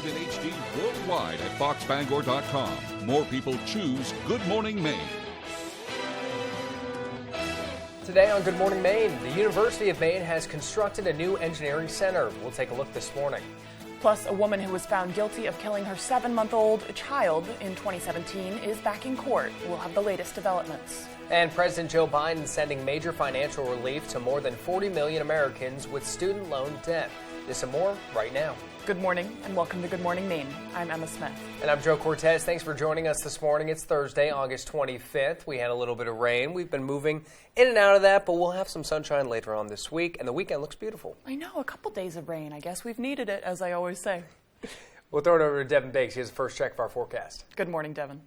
live in HD worldwide at foxbangor.com. More people choose Good Morning Maine. Today on Good Morning Maine, the University of Maine has constructed a new engineering center. We'll take a look this morning. Plus, a woman who was found guilty of killing her 7-month-old child in 2017 is back in court. We'll have the latest developments. And President Joe Biden sending major financial relief to more than 40 million Americans with student loan debt. This and more right now. Good morning and welcome to Good Morning Maine. I'm Emma Smith. And I'm Joe Cortez. Thanks for joining us this morning. It's Thursday, August 25th. We had a little bit of rain. We've been moving in and out of that, but we'll have some sunshine later on this week, and the weekend looks beautiful. I know, a couple days of rain. I guess we've needed it, as I always say. We'll throw it over to Devin Bakes. He has the first check of our forecast. Good morning, Devin.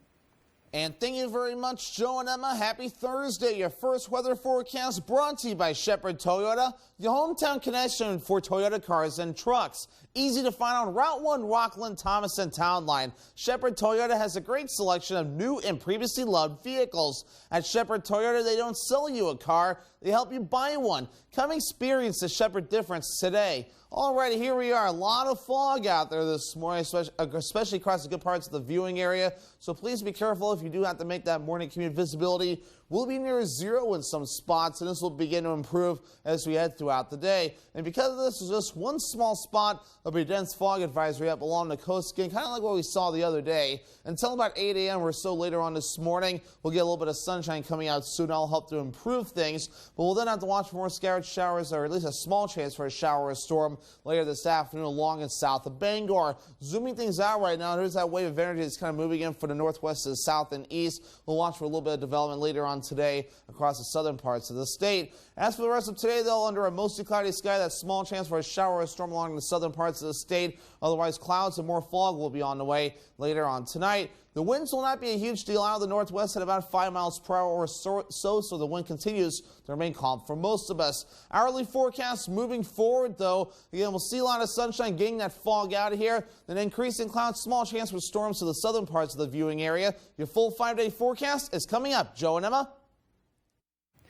And thank you very much, Joe and Emma. Happy Thursday. Your first weather forecast brought to you by Shepherd Toyota, your hometown connection for Toyota cars and trucks. Easy to find on Route 1, Rockland, Thomas, and Town Line. Shepherd Toyota has a great selection of new and previously loved vehicles. At Shepherd Toyota, they don't sell you a car, they help you buy one. Come experience the Shepherd difference today. All right, here we are. A lot of fog out there this morning, especially across the good parts of the viewing area. So please be careful if you do have to make that morning commute. Visibility will be near zero in some spots, and this will begin to improve as we head throughout the day. And because of this is just one small spot of a dense fog advisory up along the coast, again, kind of like what we saw the other day. Until about 8 a.m. or so later on this morning, we'll get a little bit of sunshine coming out soon. That'll help to improve things, but we'll then have to watch for more scattered showers, or at least a small chance for a shower or storm later this afternoon along and south of Bangor. Zooming things out right now, there's that wave of energy that's kind of moving in from the northwest to the south and east. We'll watch for a little bit of development later on today across the southern parts of the state. As for the rest of today, though, under a mostly cloudy sky, that small chance for a shower or storm along the southern parts of the state. Otherwise, clouds and more fog will be on the way later on tonight. The winds will not be a huge deal out of the northwest at about 5 miles per hour or so the wind continues to remain calm for most of us. Hourly forecast moving forward, though. Again, we'll see a lot of sunshine getting that fog out of here. Then increasing clouds, small chance for storms to the southern parts of the viewing area. Your full 5-day forecast is coming up. Joe and Emma.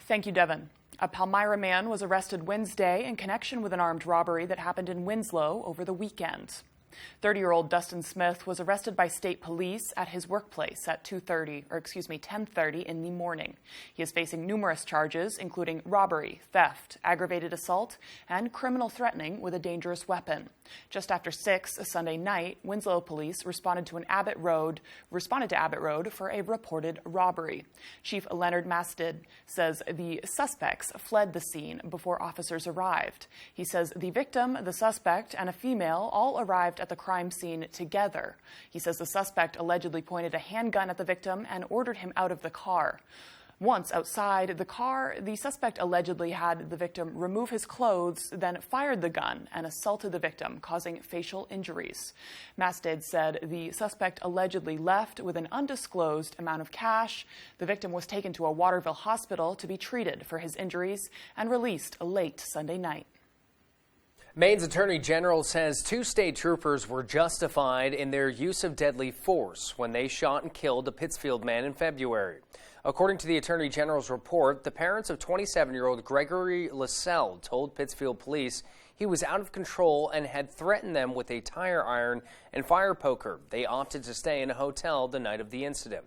Thank you, Devin. A Palmyra man was arrested Wednesday in connection with an armed robbery that happened in Winslow over the weekend. 30-year-old Dustin Smith was arrested by state police at his workplace at 10:30 in the morning. He is facing numerous charges, including robbery, theft, aggravated assault, and criminal threatening with a dangerous weapon. Just after 6 Sunday night, Winslow police responded to Abbott Road for a reported robbery. Chief Leonard Mastid says the suspects fled the scene before officers arrived. He says the victim, the suspect, and a female all arrived at the crime scene together. He says the suspect allegedly pointed a handgun at the victim and ordered him out of the car. Once outside the car, the suspect allegedly had the victim remove his clothes, then fired the gun and assaulted the victim, causing facial injuries. Mastid said the suspect allegedly left with an undisclosed amount of cash. The victim was taken to a Waterville hospital to be treated for his injuries and released late Sunday night. Maine's Attorney General says 2 state troopers were justified in their use of deadly force when they shot and killed a Pittsfield man in February. According to the Attorney General's report, the parents of 27-year-old Gregory Lassell told Pittsfield police he was out of control and had threatened them with a tire iron and fire poker. They opted to stay in a hotel the night of the incident.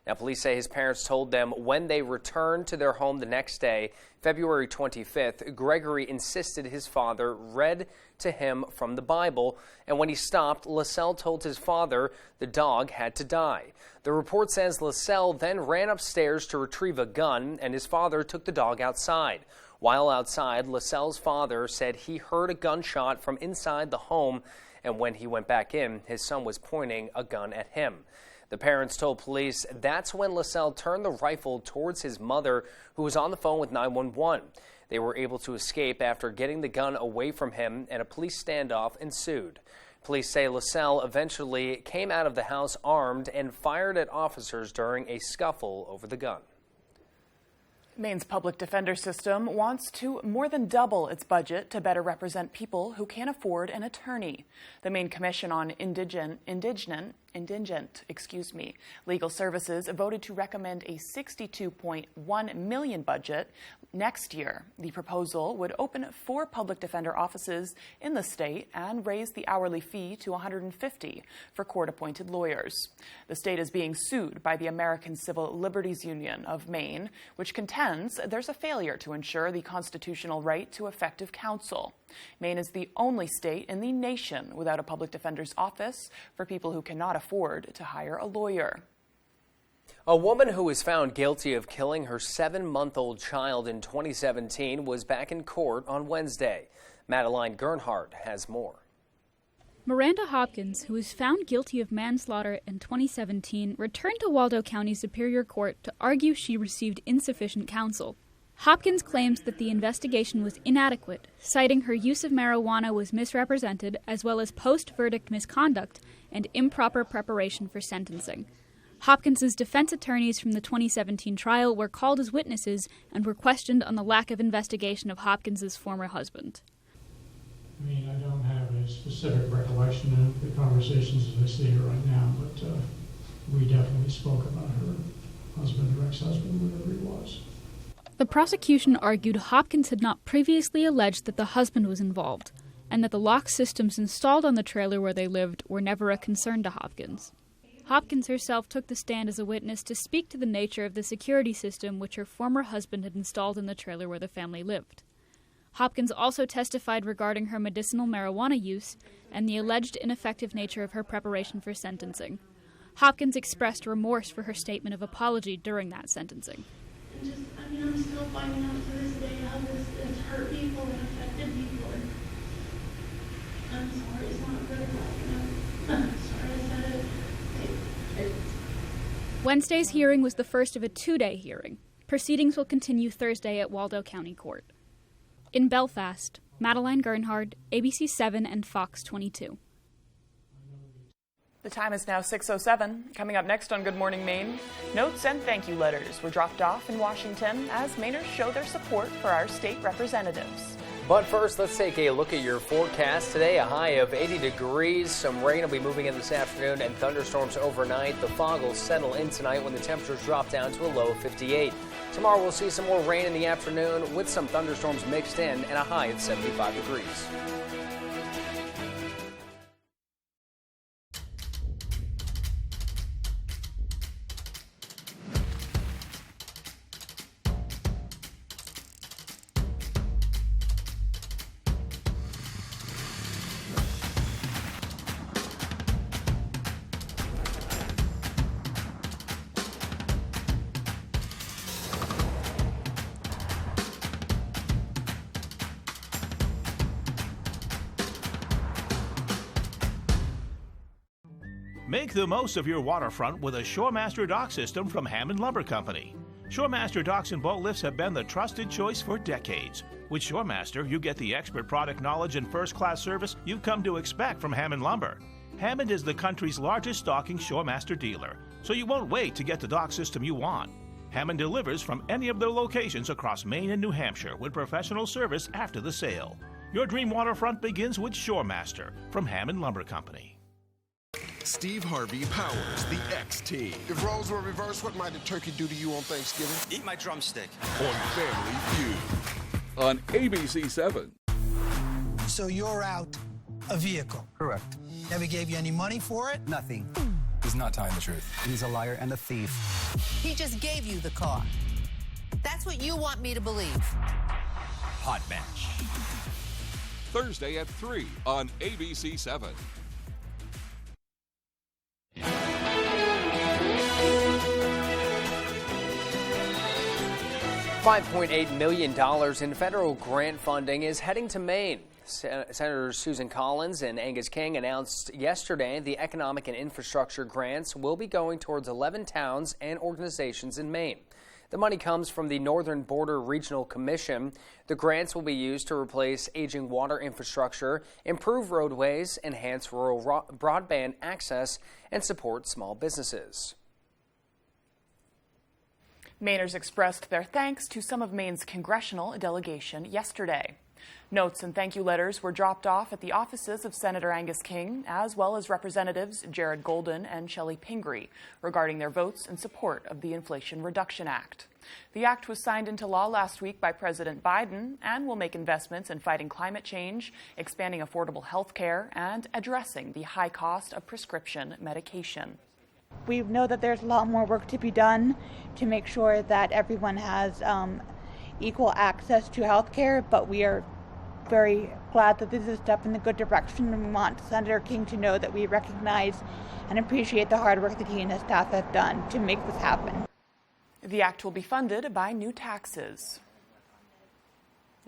Now, police say his parents told them when they returned to their home the next day, February 25th, Gregory insisted his father read to him from the Bible, and when he stopped, Lassell told his father the dog had to die. The report says Lassell then ran upstairs to retrieve a gun, and his father took the dog outside. While outside, Lassell's father said he heard a gunshot from inside the home, and when he went back in, his son was pointing a gun at him. The parents told police that's when Lassell turned the rifle towards his mother, who was on the phone with 911. They were able to escape after getting the gun away from him, and a police standoff ensued. Police say Lassell eventually came out of the house armed and fired at officers during a scuffle over the gun. Maine's public defender system wants to more than double its budget to better represent people who can't afford an attorney. The Maine Commission on Indigent Legal Services voted to recommend a $62.1 million budget next year. The proposal would open 4 public defender offices in the state and raise the hourly fee to $150 for court-appointed lawyers. The state is being sued by the American Civil Liberties Union of Maine, which contends there's a failure to ensure the constitutional right to effective counsel. Maine is the only state in the nation without a public defender's office for people who cannot afford to hire a lawyer. A woman who was found guilty of killing her 7-month-old child in 2017 was back in court on Wednesday. Madeline Gernhardt has more. Miranda Hopkins, who was found guilty of manslaughter in 2017, returned to Waldo County Superior Court to argue she received insufficient counsel. Hopkins claims that the investigation was inadequate, citing her use of marijuana was misrepresented, as well as post-verdict misconduct and improper preparation for sentencing. Hopkins's defense attorneys from the 2017 trial were called as witnesses and were questioned on the lack of investigation of Hopkins's former husband. I mean, I don't have a specific recollection of the conversations as I see it right now, but we definitely spoke about her husband or ex-husband, whatever he was. The prosecution argued Hopkins had not previously alleged that the husband was involved, and that the lock systems installed on the trailer where they lived were never a concern to Hopkins. Hopkins herself took the stand as a witness to speak to the nature of the security system which her former husband had installed in the trailer where the family lived. Hopkins also testified regarding her medicinal marijuana use and the alleged ineffective nature of her preparation for sentencing. Hopkins expressed remorse for her statement of apology during that sentencing. I'm still finding out to this day how this has hurt people and affected people. And I'm sorry, it's not good. I'm sorry I said it. Wednesday's hearing was the first of a 2-day hearing. Proceedings will continue Thursday at Waldo County Court. In Belfast, Madeline Gernhardt, ABC7 and Fox 22. The time is now 6:07. Coming up next on Good Morning Maine, notes and thank you letters were dropped off in Washington as Mainers show their support for our state representatives. But first, let's take a look at your forecast. Today, a high of 80 degrees. Some rain will be moving in this afternoon and thunderstorms overnight. The fog will settle in tonight when the temperatures drop down to a low of 58. Tomorrow, we'll see some more rain in the afternoon with some thunderstorms mixed in and a high of 75 degrees. Make the most of your waterfront with a Shoremaster dock system from Hammond Lumber Company. Shoremaster docks and boat lifts have been the trusted choice for decades. With Shoremaster, you get the expert product knowledge and first-class service you've come to expect from Hammond Lumber. Hammond is the country's largest stocking Shoremaster dealer, so you won't wait to get the dock system you want. Hammond delivers from any of their locations across Maine and New Hampshire with professional service after the sale. Your dream waterfront begins with Shoremaster from Hammond Lumber Company. Steve Harvey powers the X Team. If roles were reversed, what might a turkey do to you on Thanksgiving? Eat my drumstick. On Family Feud. On ABC7. So you're out a vehicle? Correct. Never gave you any money for it? Nothing. He's not telling the truth. He's a liar and a thief. He just gave you the car. That's what you want me to believe. Hot match. Thursday at 3 on ABC7. $5.8 million in federal grant funding is heading to Maine. Senators Susan Collins and Angus King announced yesterday the economic and infrastructure grants will be going towards 11 towns and organizations in Maine. The money comes from the Northern Border Regional Commission. The grants will be used to replace aging water infrastructure, improve roadways, enhance rural broadband access, and support small businesses. Mainers expressed their thanks to some of Maine's congressional delegation yesterday. Notes and thank you letters were dropped off at the offices of Senator Angus King, as well as Representatives Jared Golden and Shelley Pingree, regarding their votes in support of the Inflation Reduction Act. The act was signed into law last week by President Biden and will make investments in fighting climate change, expanding affordable health care, and addressing the high cost of prescription medication. We know that there's a lot more work to be done to make sure that everyone has equal access to health care, but we are very glad that this is a step in the good direction, and we want Senator King to know that we recognize and appreciate the hard work that he and his staff have done to make this happen. The act will be funded by new taxes.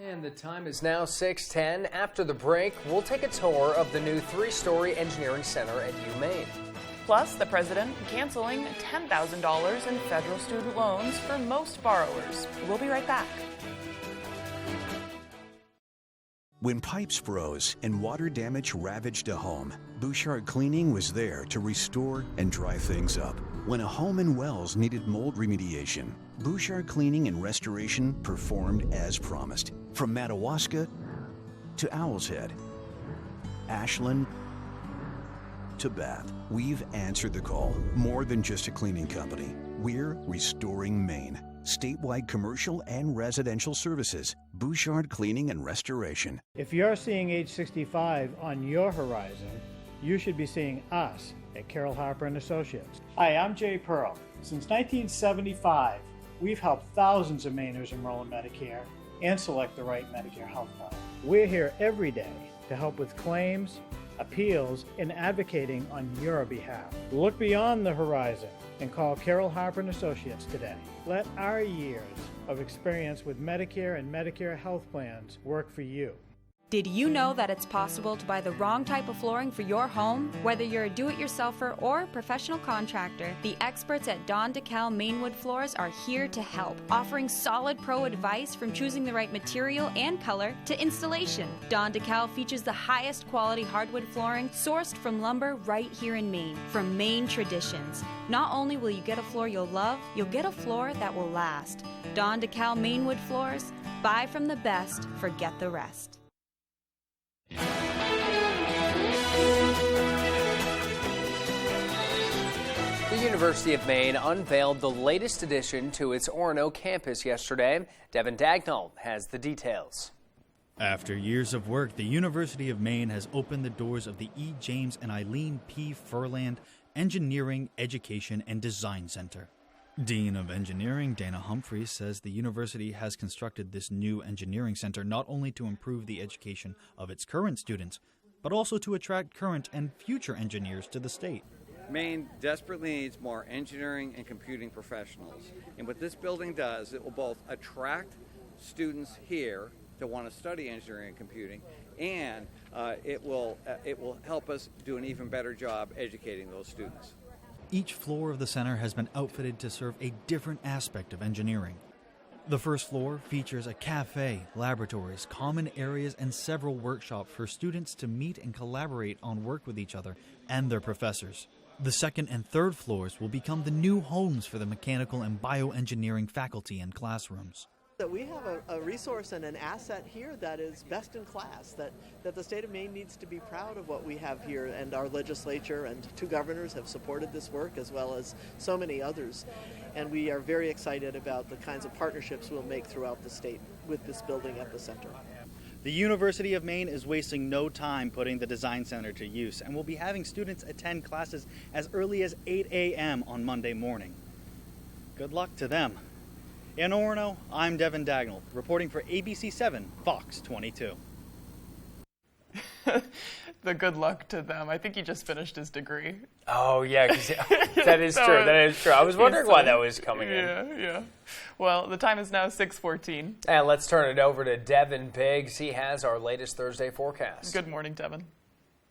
And the time is now 6:10. After the break, we'll take a tour of the new 3-story engineering center at UMaine. Plus, the president canceling $10,000 in federal student loans for most borrowers. We'll be right back. When pipes froze and water damage ravaged a home, Bouchard Cleaning was there to restore and dry things up. When a home in Wells needed mold remediation, Bouchard Cleaning and Restoration performed as promised. From Madawaska to Owl's Head, Ashland to Bath, we've answered the call. More than just a cleaning company, we're restoring Maine. Statewide commercial and residential services. Bouchard Cleaning and Restoration. If you're seeing age 65 on your horizon, you should be seeing us at Carroll Harper & Associates. Hi, I'm Jay Pearl. Since 1975, we've helped thousands of Mainers enroll in Medicare and select the right Medicare health plan. We're here every day to help with claims, appeals, and advocating on your behalf. Look beyond the horizon and call Carroll Harper & Associates today. Let our years of experience with Medicare and Medicare health plans work for you. Did you know that it's possible to buy the wrong type of flooring for your home? Whether you're a do-it-yourselfer or professional contractor, the experts at Don DeKalb Mainwood Floors are here to help, offering solid pro advice from choosing the right material and color to installation. Don DeKalb features the highest quality hardwood flooring sourced from lumber right here in Maine, from Maine traditions. Not only will you get a floor you'll love, you'll get a floor that will last. Don DeKalb Mainwood Floors, buy from the best, forget the rest. The University of Maine unveiled the latest addition to its Orono campus yesterday. Devin Dagnall has the details. After years of work, the University of Maine has opened the doors of the E. James and Eileen P. Furland Engineering, Education, and Design Center. Dean of Engineering Dana Humphreys says the university has constructed this new engineering center not only to improve the education of its current students, but also to attract current and future engineers to the state. Maine desperately needs more engineering and computing professionals. And what this building does, it will both attract students here to want to study engineering and computing, and it will help us do an even better job educating those students. Each floor of the center has been outfitted to serve a different aspect of engineering. The first floor features a cafe, laboratories, common areas, and several workshops for students to meet and collaborate on work with each other and their professors. The second and third floors will become the new homes for the mechanical and bioengineering faculty and classrooms. That we have a resource and an asset here that is best in class, that the state of Maine needs to be proud of what we have here, and our legislature and 2 governors have supported this work as well as so many others. And we are very excited about the kinds of partnerships we'll make throughout the state with this building at the center. The University of Maine is wasting no time putting the Design Center to use and will be having students attend classes as early as 8 a.m. on Monday morning. Good luck to them. In Orono, I'm Devin Dagnall, reporting for ABC 7 Fox 22. The good luck to them. I think he just finished his degree. Oh, yeah, that is true. That is true. I was wondering why that was coming in. Yeah. Well, the time is now 6:14. And let's turn it over to Devin Biggs. He has our latest Thursday forecast. Good morning, Devin.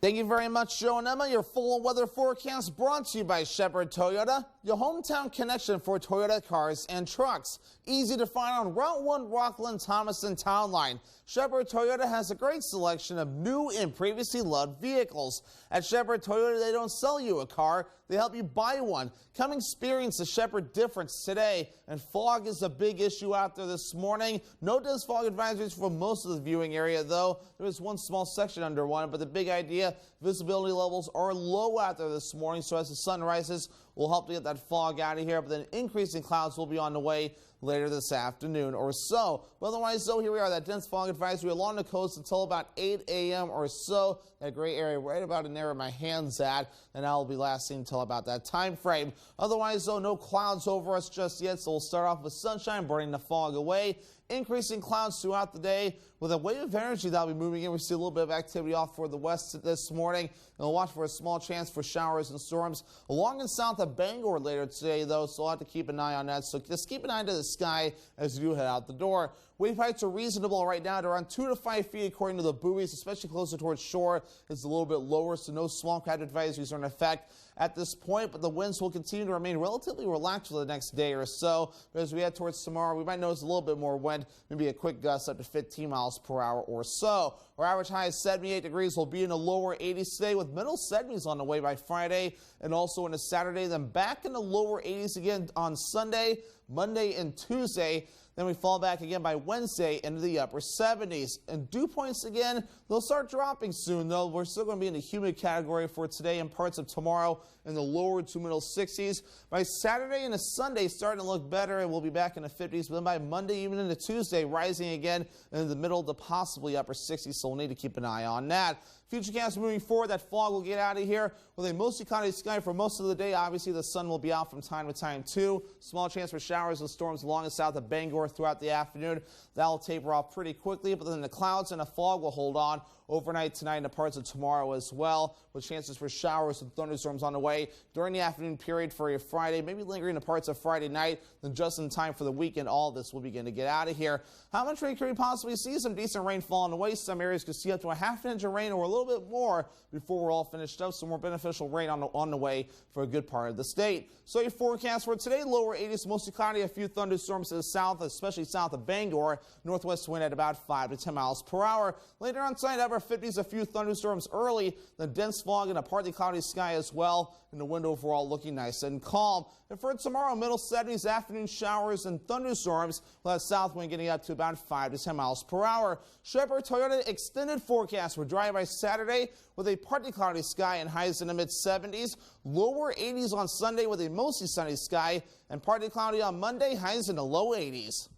Thank you very much, Joe and Emma. Your full weather forecast brought to you by Shepherd Toyota, your hometown connection for Toyota cars and trucks. Easy to find on Route 1 Rockland Thomaston Town Line. Shepherd Toyota has a great selection of new and previously loved vehicles. At Shepherd Toyota, they don't sell you a car, they help you buy one. Come experience the Shepherd difference today. And fog is a big issue out there this morning. No dense fog advisories for most of the viewing area, though. There is one small section under one, but the big idea, visibility levels are low out there this morning, so as the sun rises, we'll help to get that fog out of here, but then increasing clouds will be on the way later this afternoon or so. But otherwise, though, here we are, that dense fog advisory along the coast until about 8 a.m. or so. That gray area right about in there where my hand's at, and that will be lasting until about that time frame. Otherwise, though, no clouds over us just yet, so we'll start off with sunshine, burning the fog away. Increasing clouds throughout the day with a wave of energy that will be moving in. We see a little bit of activity off toward the west this morning. And we'll watch for a small chance for showers and storms along and south of Bangor later today, though, so we'll have to keep an eye on that. So just keep an eye to the sky as you do head out the door. Wave heights are reasonable right now at around 2 to 5 feet according to the buoys, especially closer towards shore. It's a little bit lower, so no swamp crab advisories are in effect at this point, but the winds will continue to remain relatively relaxed for the next day or so. But as we head towards tomorrow, we might notice a little bit more wind, maybe a quick gust up to 15 miles per hour or so. Our average high is 78 degrees. We'll be in the lower 80s today with middle 70s on the way by Friday and also into Saturday. Then back in the lower 80s again on Sunday, Monday, and Tuesday. Then we fall back again by Wednesday into the upper 70s. And dew points again, they'll start dropping soon, though. We're still going to be in the humid category for today and parts of tomorrow in the lower to middle 60s. By Saturday and Sunday, starting to look better, and we'll be back in the 50s. But then by Monday, even into Tuesday, rising again in the middle to possibly upper 60s, so we'll need to keep an eye on that. Futurecast moving forward, that fog will get out of here with a mostly cloudy sky for most of the day. Obviously, the sun will be out from time to time, too. Small chance for showers and storms along and south of Bangor throughout the afternoon. That will taper off pretty quickly, but then the clouds and the fog will hold on overnight tonight and the parts of tomorrow as well, with chances for showers and thunderstorms on the way during the afternoon period for your Friday, maybe lingering the parts of Friday night, then just in time for the weekend. All of this will begin to get out of here. How much rain could we possibly see? Some decent rainfall on the way. Some areas could see up to a half an inch of rain or a little bit more before we're all finished up. Some more beneficial rain on the way for a good part of the state. So your forecast for today, lower 80s, mostly cloudy, a few thunderstorms to the south, especially south of Bangor. Northwest wind at about 5 to 10 miles per hour. Later on tonight, upper 50s, a few thunderstorms early, then dense fog and a partly cloudy sky as well, and the wind overall looking nice and calm. And for tomorrow, middle 70s, afternoon showers and thunderstorms, with that south wind getting up to about 5 to 10 miles per hour. Shepherd Toyota extended forecast for dry by Saturday with a partly cloudy sky and highs in the mid 70s. Lower 80s on Sunday with a mostly sunny sky and partly cloudy on Monday, highs in the low 80s.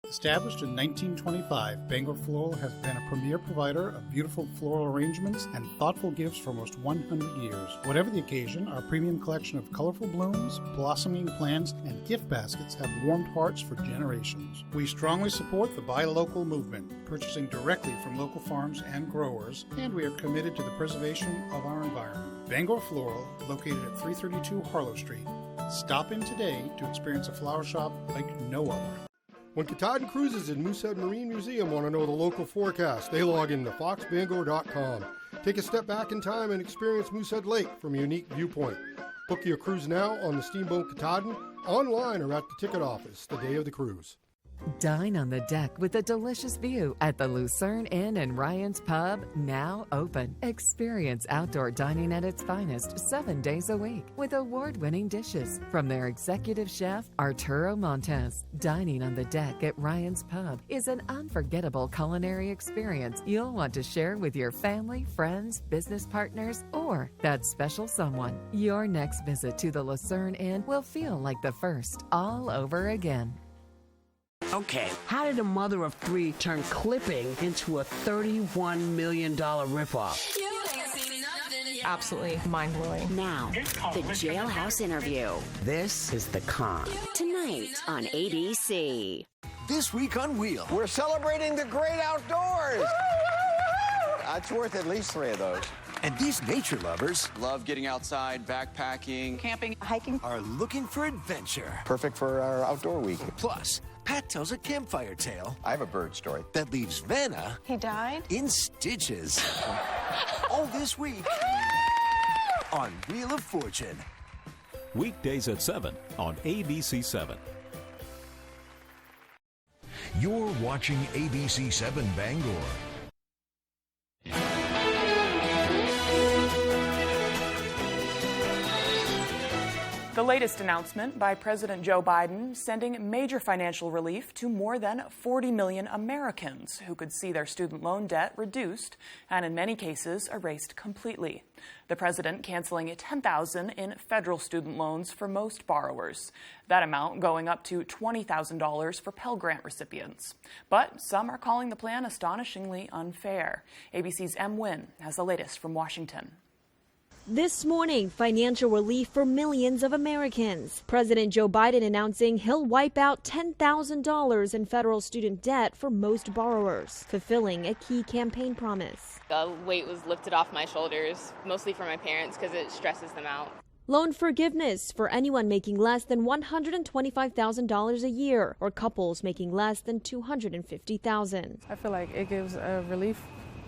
Established in 1925, Bangor Floral has been a premier provider of beautiful floral arrangements and thoughtful gifts for almost 100 years. Whatever the occasion, our premium collection of colorful blooms, blossoming plants, and gift baskets have warmed hearts for generations. We strongly support the Buy Local movement, purchasing directly from local farms and growers, and we are committed to the preservation of our environment. Bangor Floral, located at 332 Harlow Street. Stop in today to experience a flower shop like no other. When Katahdin Cruises and Moosehead Marine Museum want to know the local forecast, they log in to foxbangor.com. Take a step back in time and experience Moosehead Lake from a unique viewpoint. Book your cruise now on the Steamboat Katahdin, online or at the ticket office the day of the cruise. Dine on the deck with a delicious view at the Lucerne Inn and Ryan's Pub, now open. Experience outdoor dining at its finest 7 days a week with award-winning dishes from their executive chef, Arturo Montes. Dining on the deck at Ryan's Pub is an unforgettable culinary experience you'll want to share with your family, friends, business partners, or that special someone. Your next visit to the Lucerne Inn will feel like the first all over again. Okay, how did a mother of three turn clipping into a $31 million ripoff? Absolutely mind-blowing. Now, the Jailhouse Interview. This is The Con. Tonight on ABC. This week on Wheel. We're celebrating the great outdoors. It's worth at least 3 of those. And these nature lovers love getting outside, backpacking, camping, hiking, are looking for adventure. Perfect for our outdoor week. Plus, Pat tells a campfire tale. I have a bird story That leaves Vanna. He died? In stitches. All this week on Wheel of Fortune. Weekdays at 7 on ABC 7. You're watching ABC 7 Bangor. The latest announcement by President Joe Biden sending major financial relief to more than 40 million Americans who could see their student loan debt reduced and in many cases erased completely. The president canceling $10,000 in federal student loans for most borrowers. That amount going up to $20,000 for Pell Grant recipients. But some are calling the plan astonishingly unfair. ABC's M. Wynn has the latest from Washington. This morning, financial relief for millions of Americans. President Joe Biden announcing he'll wipe out $10,000 in federal student debt for most borrowers, fulfilling a key campaign promise. The weight was lifted off my shoulders, mostly for my parents because it stresses them out. Loan forgiveness for anyone making less than $125,000 a year or couples making less than $250,000. I feel like it gives a relief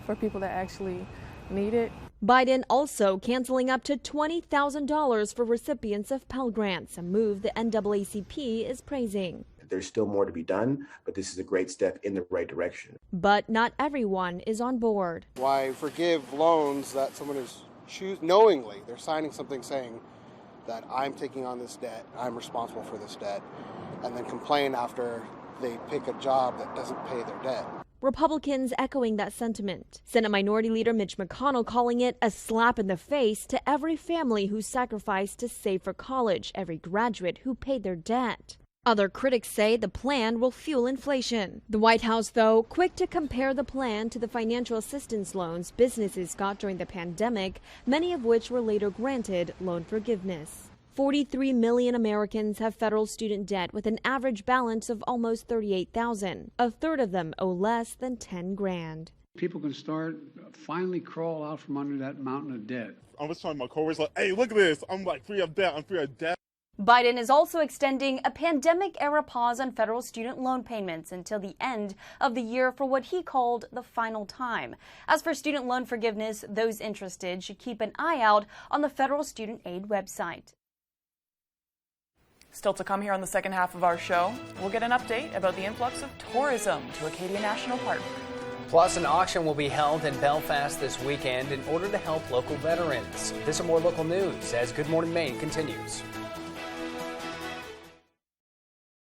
for people that actually need it. Biden also canceling up to $20,000 for recipients of Pell Grants, a move the NAACP is praising. There's still more to be done, but this is a great step in the right direction. But not everyone is on board. Why forgive loans that someone is knowingly, they're signing something saying that I'm taking on this debt, I'm responsible for this debt, and then complain after they pick a job that doesn't pay their debt. Republicans echoing that sentiment. Senate Minority Leader Mitch McConnell calling it a slap in the face to every family who sacrificed to save for college, every graduate who paid their debt. Other critics say the plan will fuel inflation. The White House, though, quick to compare the plan to the financial assistance loans businesses got during the pandemic, many of which were later granted loan forgiveness. 43 million Americans have federal student debt with an average balance of almost $38,000. A third of them owe less than $10,000. People can finally crawl out from under that mountain of debt. I was telling my coworkers, like, hey, look at this. I'm like free of debt. I'm free of debt. Biden is also extending a pandemic-era pause on federal student loan payments until the end of the year for what he called the final time. As for student loan forgiveness, those interested should keep an eye out on the federal student aid website. Still to come here on the second half of our show, we'll get an update about the influx of tourism to Acadia National Park. Plus, an auction will be held in Belfast this weekend in order to help local veterans. This and more local news as Good Morning Maine continues.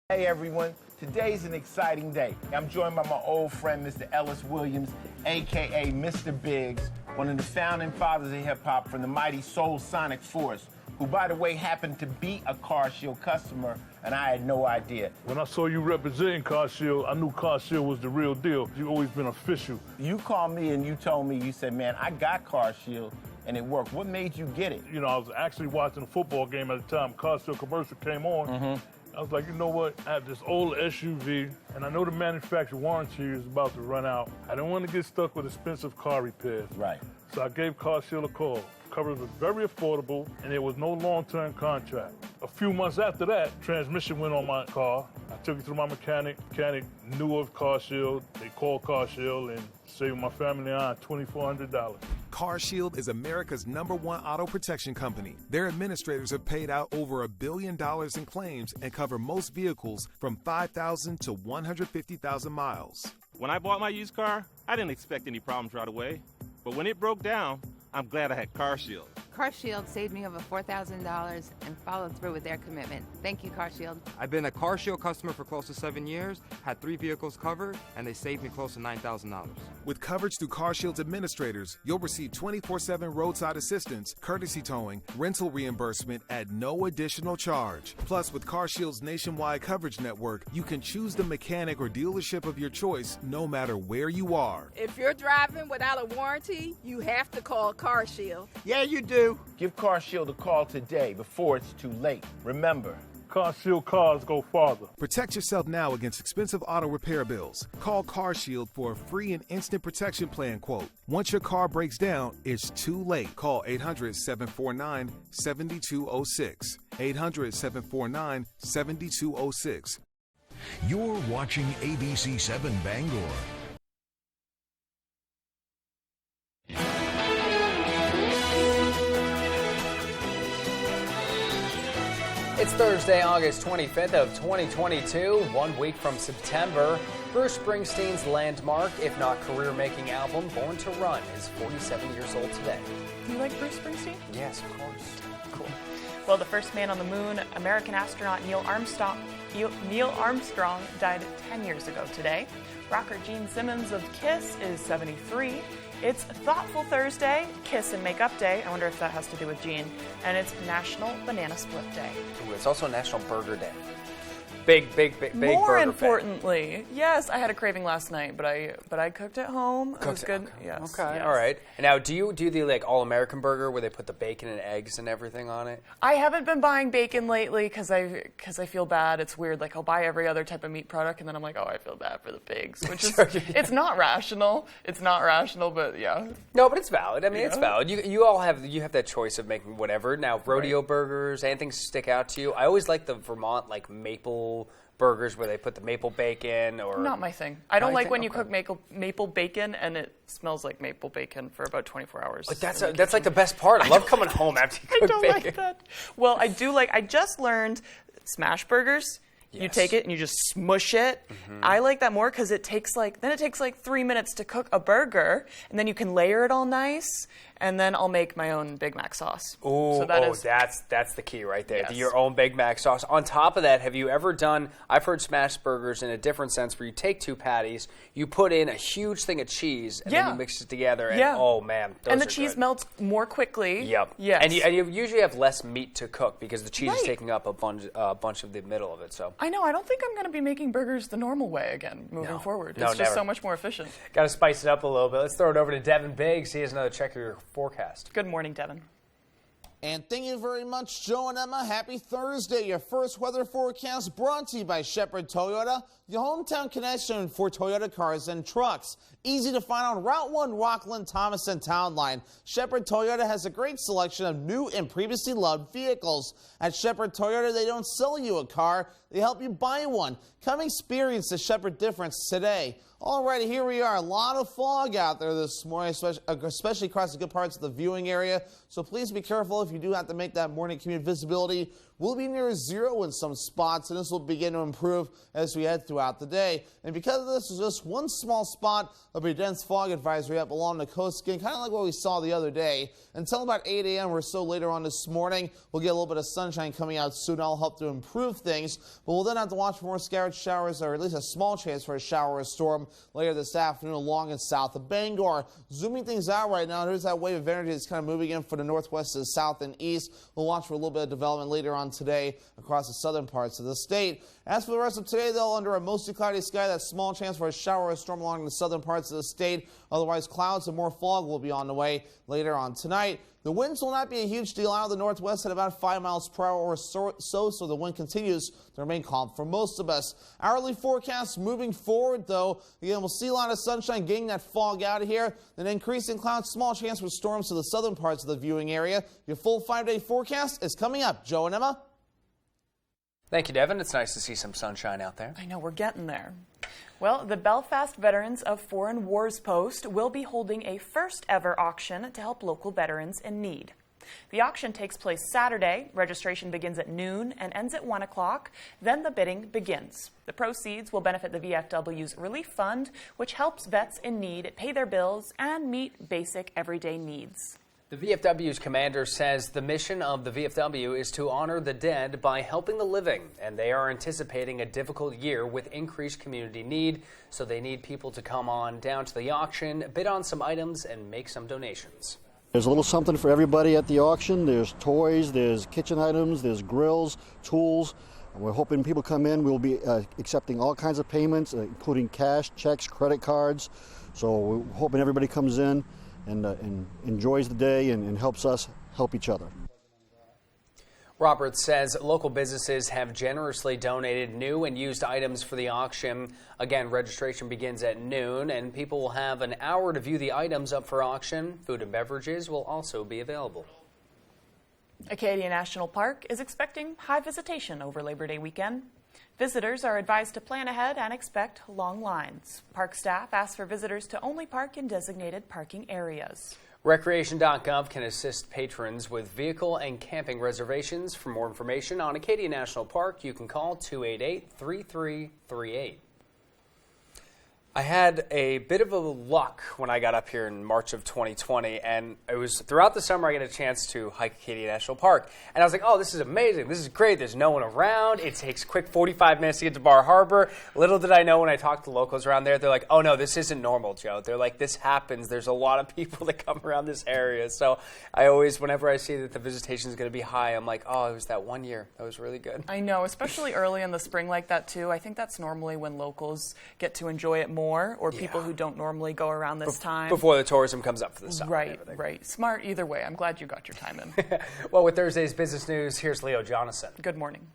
Hey everyone, today's an exciting day. I'm joined by my old friend, Mr. Ellis Williams, aka Mr. Biggs, one of the founding fathers of hip hop from the mighty Soul Sonic Force, who, by the way, happened to be a CarShield customer, and I had no idea. When I saw you representing CarShield, I knew CarShield was the real deal. You've always been official. You called me and you told me, you said, man, I got CarShield, and it worked. What made you get it? You know, I was actually watching a football game at the time. CarShield commercial came on. I was like, you know what? I have this old SUV, and I know the manufacturer warranty is about to run out. I didn't want to get stuck with expensive car repairs. Right. So I gave CarShield a call. Coverage was very affordable, and there was no long-term contract. A few months after that, transmission went on my car. I took it to my mechanic. Mechanic knew of CarShield. They called CarShield and saved my family on $2,400. CarShield is America's #1 auto protection company. Their administrators have paid out over $1 billion in claims and cover most vehicles from 5,000 to 150,000 miles. When I bought my used car, I didn't expect any problems right away. But when it broke down, I'm glad I had CarShield. CarShield saved me over $4,000 and followed through with their commitment. Thank you, CarShield. I've been a CarShield customer for close to 7 years, had 3 vehicles covered, and they saved me close to $9,000. With coverage through CarShield's administrators, you'll receive 24/7 roadside assistance, courtesy towing, rental reimbursement at no additional charge. Plus, with CarShield's nationwide coverage network, you can choose the mechanic or dealership of your choice no matter where you are. If you're driving without a warranty, you have to call CarShield. Yeah, you do. Give CarShield a call today before it's too late. Remember, CarShield cars go farther. Protect yourself now against expensive auto repair bills. Call CarShield for a free and instant protection plan quote. Once your car breaks down, it's too late. Call 800-749-7206. 800-749-7206. You're watching ABC 7 Bangor. It's Thursday, August 25th of 2022, 1 week from September. Bruce Springsteen's landmark, if not career-making album, Born to Run, is 47 years old today. Do you like Bruce Springsteen? Yes, of course. Cool. Well, the first man on the moon, American astronaut Neil Armstrong, died 10 years ago today. Rocker Gene Simmons of KISS is 73. It's Thoughtful Thursday, Kiss and Makeup Day. I wonder if that has to do with Gene. And it's National Banana Split Day. Ooh, it's also National Burger Day. Big More burger importantly, yes, I had a craving last night, but I cooked at home. It was good. Okay. Yes. Okay. Yes. All right. And now, do you do the like all-American burger where they put the bacon and eggs and everything on it? I haven't been buying bacon lately because I feel bad. It's weird. Like I'll buy every other type of meat product, and then I'm like, oh, I feel bad for the pigs, which is it's not rational. It's not rational, but yeah. No, but it's valid. I mean, it's valid. You have that choice of making whatever. Now, rodeo burgers, anything stick out to you? I always like the Vermont like maple burgers where they put the maple bacon or... Not my thing. I don't like when you cook maple bacon and it smells like maple bacon for about 24 hours. But that's like the best part. I love coming home after you cook bacon. I don't like that. Well, I just learned smash burgers. Yes. You take it and you just smush it. Mm-hmm. I like that more because it takes like 3 minutes to cook a burger, and then you can layer it all nice, and then I'll make my own Big Mac sauce. Ooh, so that's the key right there. Yes. Your own Big Mac sauce. On top of that, have you ever done, I've heard smash burgers in a different sense where you take 2 patties, you put in a huge thing of cheese, and then you mix it together, and oh man, those and the are cheese good. melts more quickly. Yep. Yes. And you usually have less meat to cook because the cheese is taking up a bunch of the middle of it. So I know. I don't think I'm going to be making burgers the normal way again moving forward. It's just so much more efficient. Got to spice it up a little bit. Let's throw it over to Devin Biggs. He has another check of your forecast. Good morning, Devin. And thank you very much, Joe and Emma. Happy Thursday. Your first weather forecast brought to you by Shepherd Toyota, the hometown connection for Toyota cars and trucks. Easy to find on Route 1, Rockland, Thomas, and Town Line. Shepherd Toyota has a great selection of new and previously loved vehicles. At Shepherd Toyota, they don't sell you a car, they help you buy one. Come experience the Shepherd difference today. All right, here we are. A lot of fog out there this morning, especially across the good parts of the viewing area. So please be careful if you do have to make that morning commute. Visibility will be near 0 in some spots, and this will begin to improve as we head throughout the day. And because of this, there's just one small spot of a dense fog advisory up along the coast, again, kind of like what we saw the other day. Until about 8 a.m. or so later on this morning, we'll get a little bit of sunshine coming out soon. That'll help to improve things, but we'll then have to watch for more scattered showers, or at least a small chance for a shower or storm later this afternoon along and south of Bangor. Zooming things out right now, there's that wave of energy that's kind of moving in from the northwest to the south and east. We'll watch for a little bit of development later on today across the southern parts of the state. As for the rest of today, though, under a mostly cloudy sky, that small chance for a shower or storm along the southern parts of the state. Otherwise, clouds and more fog will be on the way later on tonight. The winds will not be a huge deal out of the northwest at about 5 miles per hour or so the wind continues to remain calm for most of us. Hourly forecasts moving forward, though. Again, we'll see a lot of sunshine getting that fog out of here. Then increasing clouds, small chance for storms to the southern parts of the viewing area. Your full 5-day forecast is coming up. Joe and Emma. Thank you, Devin. It's nice to see some sunshine out there. I know, we're getting there. Well, the Belfast Veterans of Foreign Wars Post will be holding a first-ever auction to help local veterans in need. The auction takes place Saturday. Registration begins at noon and ends at 1 o'clock. Then the bidding begins. The proceeds will benefit the VFW's Relief Fund, which helps vets in need pay their bills and meet basic everyday needs. The VFW's commander says the mission of the VFW is to honor the dead by helping the living, and they are anticipating a difficult year with increased community need, so they need people to come on down to the auction, bid on some items, and make some donations. There's a little something for everybody at the auction. There's toys, there's kitchen items, there's grills, tools. We're hoping people come in. We'll be accepting all kinds of payments, including cash, checks, credit cards. So we're hoping everybody comes in and enjoys the day and helps us help each other. Roberts says local businesses have generously donated new and used items for the auction. Again, registration begins at noon, and people will have an hour to view the items up for auction. Food and beverages will also be available. Acadia National Park is expecting high visitation over Labor Day weekend. Visitors are advised to plan ahead and expect long lines. Park staff asks for visitors to only park in designated parking areas. Recreation.gov can assist patrons with vehicle and camping reservations. For more information on Acadia National Park, you can call 288-3338. I had a bit of a luck when I got up here in March of 2020, and it was throughout the summer I got a chance to hike Acadia National Park. And I was like, oh, this is amazing. This is great. There's no one around. It takes a quick 45 minutes to get to Bar Harbor. Little did I know when I talked to locals around there, they're like, oh, no, this isn't normal, Joe. They're like, this happens. There's a lot of people that come around this area. So I always, whenever I see that the visitation is going to be high, I'm like, oh, it was that one year. That was really good. I know, especially early in the spring like that, too. I think that's normally when locals get to enjoy it more, or people who don't normally go around this time. Before the tourism comes up for the summer. Right. Smart either way. I'm glad you got your time in. Well, with Thursday's business news, here's Leo Jonathan. Good morning.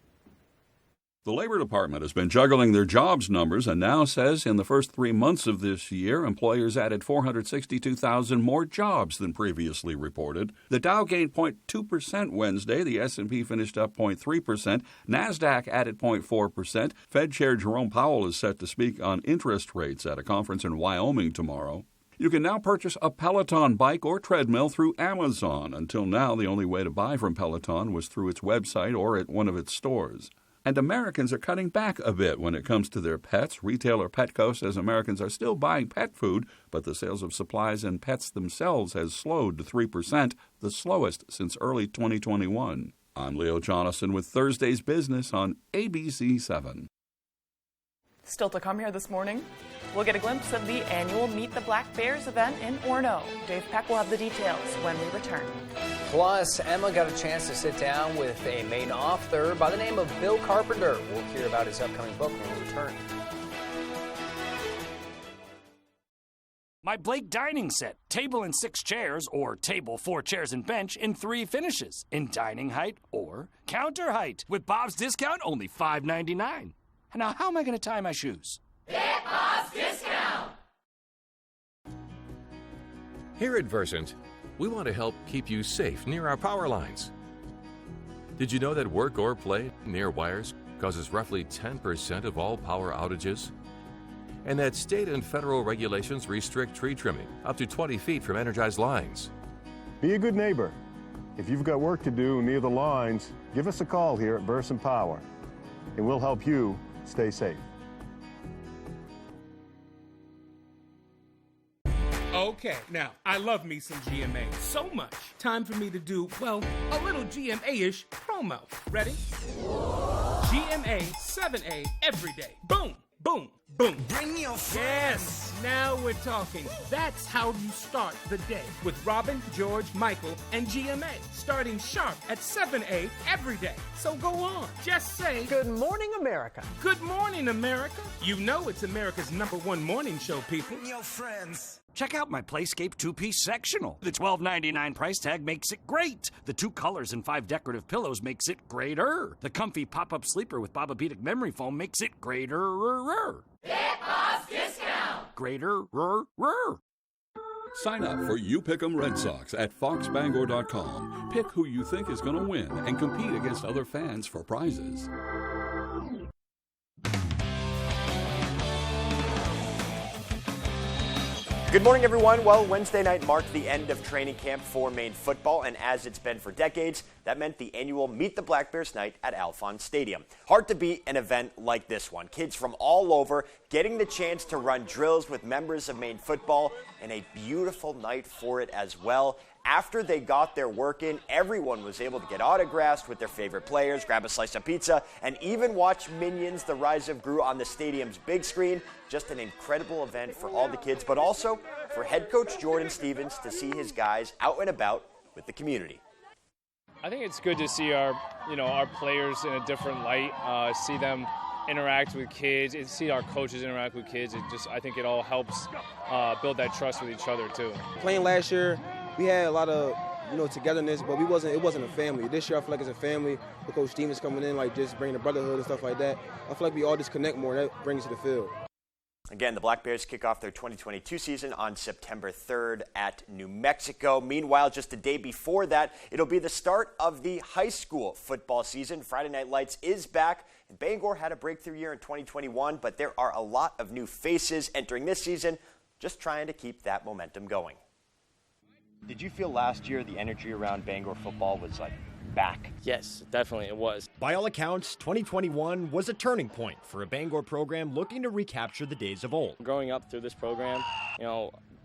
The Labor Department has been juggling their jobs numbers and now says in the first 3 months of this year, employers added 462,000 more jobs than previously reported. The Dow gained 0.2% Wednesday. The S&P finished up 0.3%. NASDAQ added 0.4%. Fed Chair Jerome Powell is set to speak on interest rates at a conference in Wyoming tomorrow. You can now purchase a Peloton bike or treadmill through Amazon. Until now, the only way to buy from Peloton was through its website or at one of its stores. And Americans are cutting back a bit when it comes to their pets. Retailer Petco says Americans are still buying pet food, but the sales of supplies and pets themselves has slowed to 3%, the slowest since early 2021. I'm Leo Jonathan with Thursday's Business on ABC 7. Still to come here this morning, we'll get a glimpse of the annual Meet the Black Bears event in Orono. Dave Peck will have the details when we return. Plus, Emma got a chance to sit down with a Maine author by the name of Bill Carpenter. We'll hear about his upcoming book when we return. My Blake dining set, table and 6 chairs, or table, 4 chairs and bench in 3 finishes, in dining height or counter height. With Bob's discount, only $5.99. Now, how am I going to tie my shoes? Get Bob's discount! Here at Versant, we want to help keep you safe near our power lines. Did you know that work or play near wires causes roughly 10% of all power outages? And that state and federal regulations restrict tree trimming up to 20 feet from energized lines? Be a good neighbor. If you've got work to do near the lines, give us a call here at Versant Power, and we'll help you stay safe. Okay, now, I love me some GMA so much. Time for me to do, well, a little GMA-ish promo. Ready? GMA 7A every day. Boom, boom, boom. Bring your friends. Yes, now we're talking. That's how you start the day. With Robin, George, Michael, and GMA. Starting sharp at 7A every day. So go on. Just say, Good morning, America. Good morning, America. You know it's America's #1 morning show, people. Bring your friends. Check out my Playscape 2-piece sectional. The $12.99 price tag makes it great. The 2 colors and 5 decorative pillows makes it greater. The comfy pop-up sleeper with Bobapedic memory foam makes it greater. Get Bob's discount! Greater. Sign up for You Pick 'em Red Sox at foxbangor.com. Pick who you think is going to win and compete against other fans for prizes. Good morning, everyone. Well, Wednesday night marked the end of training camp for Maine football, and as it's been for decades, that meant the annual Meet the Black Bears night at Alphons Stadium. Hard to beat an event like this one. Kids from all over getting the chance to run drills with members of Maine football, and a beautiful night for it as well. After they got their work in, everyone was able to get autographs with their favorite players, grab a slice of pizza, and even watch Minions: The Rise of Gru on the stadium's big screen. Just an incredible event for all the kids, but also for head coach Jordan Stevens to see his guys out and about with the community. I think it's good to see our players in a different light, see them interact with kids, and see our coaches interact with kids. I think it all helps build that trust with each other too. Playing last year, we had a lot of togetherness, but it wasn't a family. This year I feel like it's a family with Coach Stevens coming in, like just bringing the brotherhood and stuff like that. I feel like we all just connect more, and that brings to the field. Again, the Black Bears kick off their 2022 season on September 3rd at New Mexico. Meanwhile, just a day before that, it'll be the start of the high school football season. Friday Night Lights is back. Bangor had a breakthrough year in 2021, but there are a lot of new faces entering this season, just trying to keep that momentum going. Did you feel last year the energy around Bangor football was back? Yes, definitely it was. By all accounts, 2021 was a turning point for a Bangor program looking to recapture the days of old. Growing up through this program,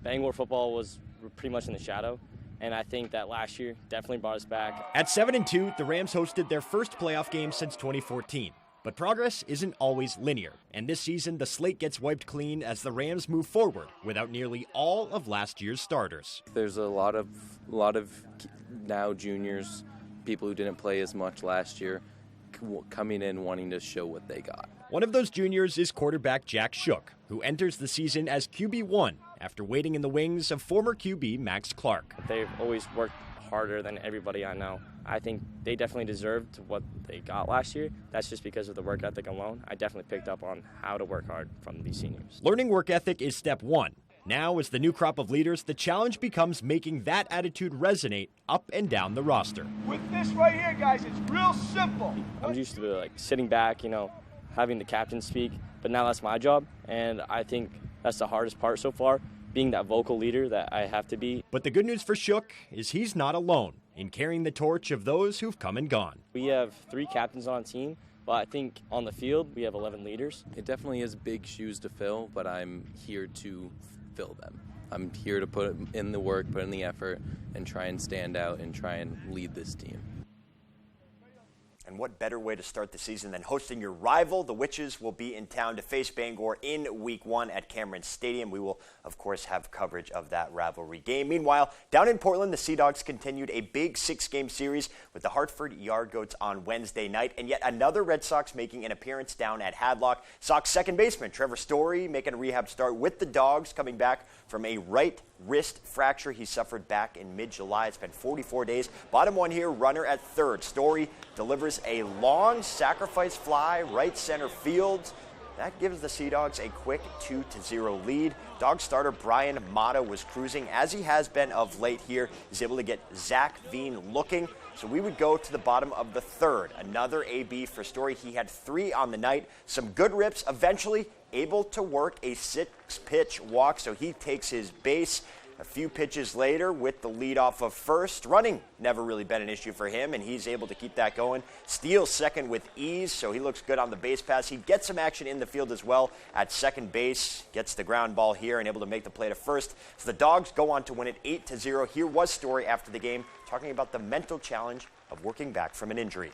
Bangor football was pretty much in the shadow, and I think that last year definitely brought us back. At 7-2, the Rams hosted their first playoff game since 2014. But progress isn't always linear, and this season the slate gets wiped clean as the Rams move forward without nearly all of last year's starters. There's a lot of now juniors, people who didn't play as much last year, coming in wanting to show what they got. One of those juniors is quarterback Jack Shook, who enters the season as QB1 after waiting in the wings of former QB Max Clark. They've always worked harder than everybody I know. I think they definitely deserved what they got last year. That's just because of the work ethic alone. I definitely picked up on how to work hard from these seniors. Learning work ethic is step one. Now, as the new crop of leaders, the challenge becomes making that attitude resonate up and down the roster. With this right here, guys, it's real simple. I'm used to sitting back, having the captain speak, but now that's my job, and I think that's the hardest part so far, being that vocal leader that I have to be. But the good news for Shook is he's not alone in carrying the torch of those who've come and gone. We have 3 captains on team, but I think on the field we have 11 leaders. It definitely is big shoes to fill, but I'm here to fill them. I'm here to put in the work, put in the effort, and try and stand out and try and lead this team. And what better way to start the season than hosting your rival? The Witches will be in town to face Bangor in Week 1 at Cameron Stadium. We will, of course, have coverage of that rivalry game. Meanwhile, down in Portland, the Sea Dogs continued a big 6-game series with the Hartford Yard Goats on Wednesday night, and yet another Red Sox making an appearance down at Hadlock. Sox second baseman Trevor Story making a rehab start with the Dogs, coming back from a right wrist fracture he suffered back in mid-July. It's been 44 days. Bottom one here, runner at third. Story delivers a long sacrifice fly right center field. That gives the Sea Dogs a quick 2-0 lead. Dog starter Brian Mata was cruising, as he has been of late here. He's able to get Zach Veen looking. So we would go to the bottom of the third. Another AB for Story. He had 3 on the night. Some good rips. Eventually able to work a 6-pitch walk, so he takes his base. A few pitches later with the lead off of first. Running never really been an issue for him, and he's able to keep that going. Steals second with ease, so he looks good on the base pass. He gets some action in the field as well at second base. Gets the ground ball here and able to make the play to first. So the Dogs go on to win it 8-0. Here was Story after the game talking about the mental challenge of working back from an injury.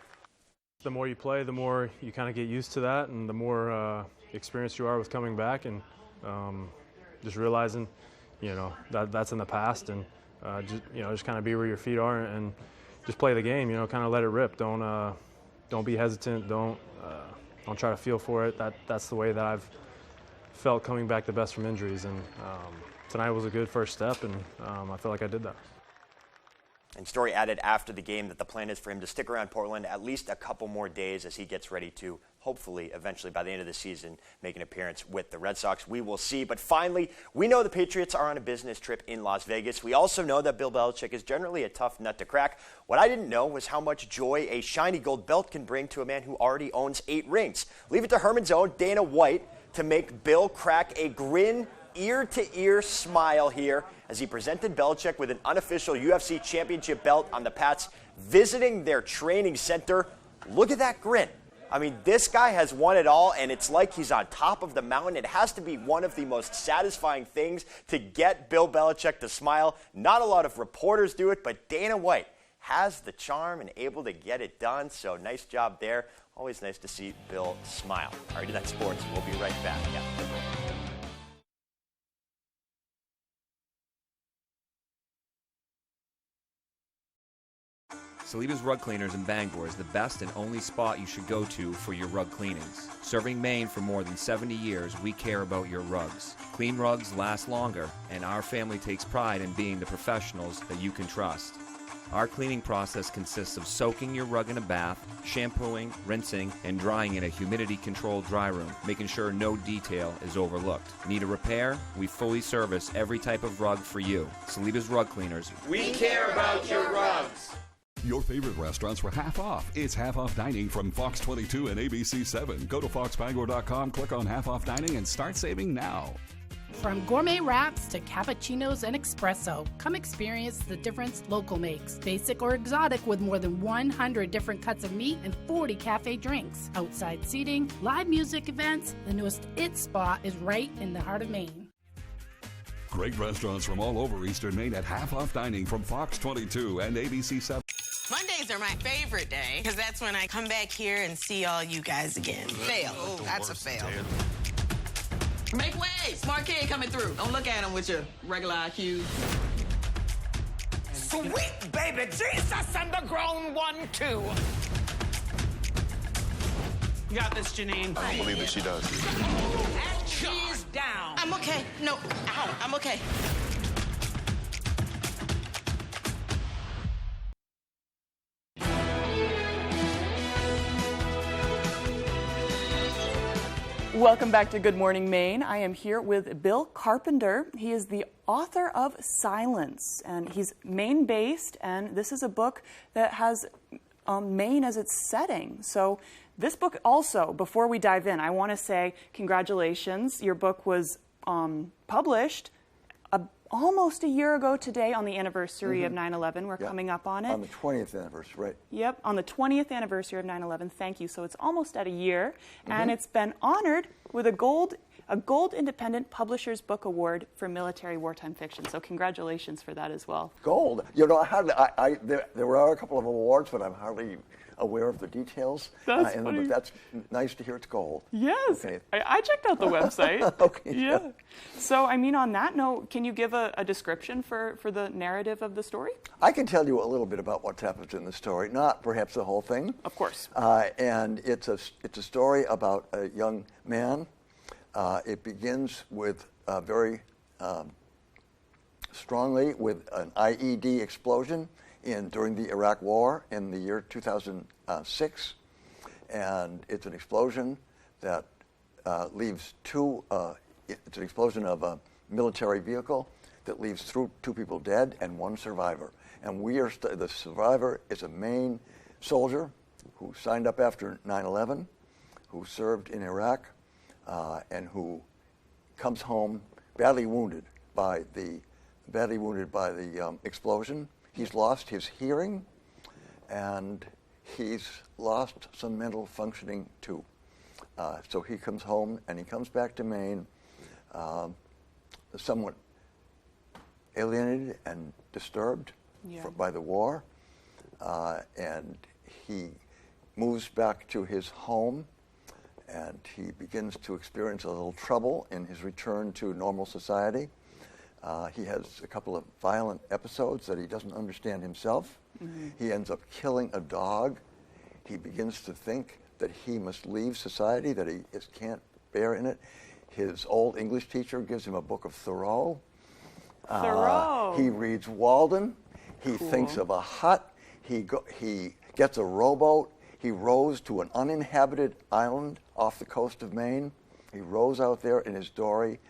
The more you play, the more you kind of get used to that, and the more experienced you are with coming back, and just realizing, that's in the past, and just kind of be where your feet are and just play the game. Kind of let it rip. Don't be hesitant. Don't try to feel for it. That's the way that I've felt coming back the best from injuries, and tonight was a good first step, and I feel like I did that. And Story added after the game that the plan is for him to stick around Portland at least a couple more days as he gets ready to, hopefully, eventually by the end of the season, make an appearance with the Red Sox. We will see. But finally, we know the Patriots are on a business trip in Las Vegas. We also know that Bill Belichick is generally a tough nut to crack. What I didn't know was how much joy a shiny gold belt can bring to a man who already owns 8 rings. Leave it to Herman's own Dana White to make Bill crack a grin, ear-to-ear smile here as he presented Belichick with an unofficial UFC championship belt on the Pats visiting their training center. Look at that grin. I mean, this guy has won it all, and it's like he's on top of the mountain. It has to be one of the most satisfying things to get Bill Belichick to smile. Not a lot of reporters do it, but Dana White has the charm and able to get it done, so nice job there. Always nice to see Bill smile. All right, that's sports. We'll be right back. Saliba's Rug Cleaners in Bangor is the best and only spot you should go to for your rug cleanings. Serving Maine for more than 70 years, we care about your rugs. Clean rugs last longer, and our family takes pride in being the professionals that you can trust. Our cleaning process consists of soaking your rug in a bath, shampooing, rinsing, and drying in a humidity-controlled dry room, making sure no detail is overlooked. Need a repair? We fully service every type of rug for you. Saliba's Rug Cleaners. We care about your rugs. Your favorite restaurants for half off. It's half off dining from Fox 22 and ABC 7. Go to foxbangor.com, click on half off dining, and start saving now. From gourmet wraps to cappuccinos and espresso, come experience the difference local makes. Basic or exotic with more than 100 different cuts of meat and 40 cafe drinks. Outside seating, live music events, the newest It spot is right in the heart of Maine. Great restaurants from all over Eastern Maine at half-off dining from Fox 22 and ABC 7. Mondays are my favorite day because that's when I come back here and see all you guys again. Fail. Oh, that's a fail. Make way! Smart kid coming through. Don't look at him with your regular IQ. Sweet baby Jesus and the grown one, too. You got this, Janine. I don't believe that she does. She's down. I'm okay. No, ow, I'm okay. Welcome back to Good Morning Maine. I am here with Bill Carpenter. He is the author of Silence, and he's Maine-based, and this is a book that has Maine as its setting. So this book also, before we dive in, I want to say congratulations. Your book was published almost a year ago today on the anniversary of 9/11. We're coming up on it. On the 20th anniversary, right. Yep, on the 20th anniversary of 9/11. Thank you. So it's almost at a year, and it's been honored with a Gold Independent Publishers Book Award for military wartime fiction. So congratulations for that as well. Gold. You know, there were a couple of awards, but I'm hardly aware of the details. That's funny. But that's nice to hear it's gold. Yes. Okay. I checked out the website. Okay. Yeah. So, I mean, on that note, can you give a description for the narrative of the story? I can tell you a little bit about what happens in the story, not perhaps the whole thing. Of course. And it's a story about a young man. It begins with very strongly with an IED explosion during the Iraq War in the year 2006, and it's an explosion that leaves it's an explosion of a military vehicle that leaves two people dead and one survivor. And the survivor is a Maine soldier who signed up after 9/11, who served in Iraq, and who comes home badly wounded by the explosion. He's lost his hearing, and he's lost some mental functioning too. So he comes home, and he comes back to Maine somewhat alienated and disturbed by the war, and he moves back to his home, and he begins to experience a little trouble in his return to normal society. He has a couple of violent episodes that he doesn't understand himself. He ends up killing a dog. He begins to think that he must leave society, that he can't bear in it. His old English teacher gives him a book of Thoreau. He reads Walden. He thinks of a hut. He gets a rowboat. He rows to an uninhabited island off the coast of Maine. He rows out there in his dory.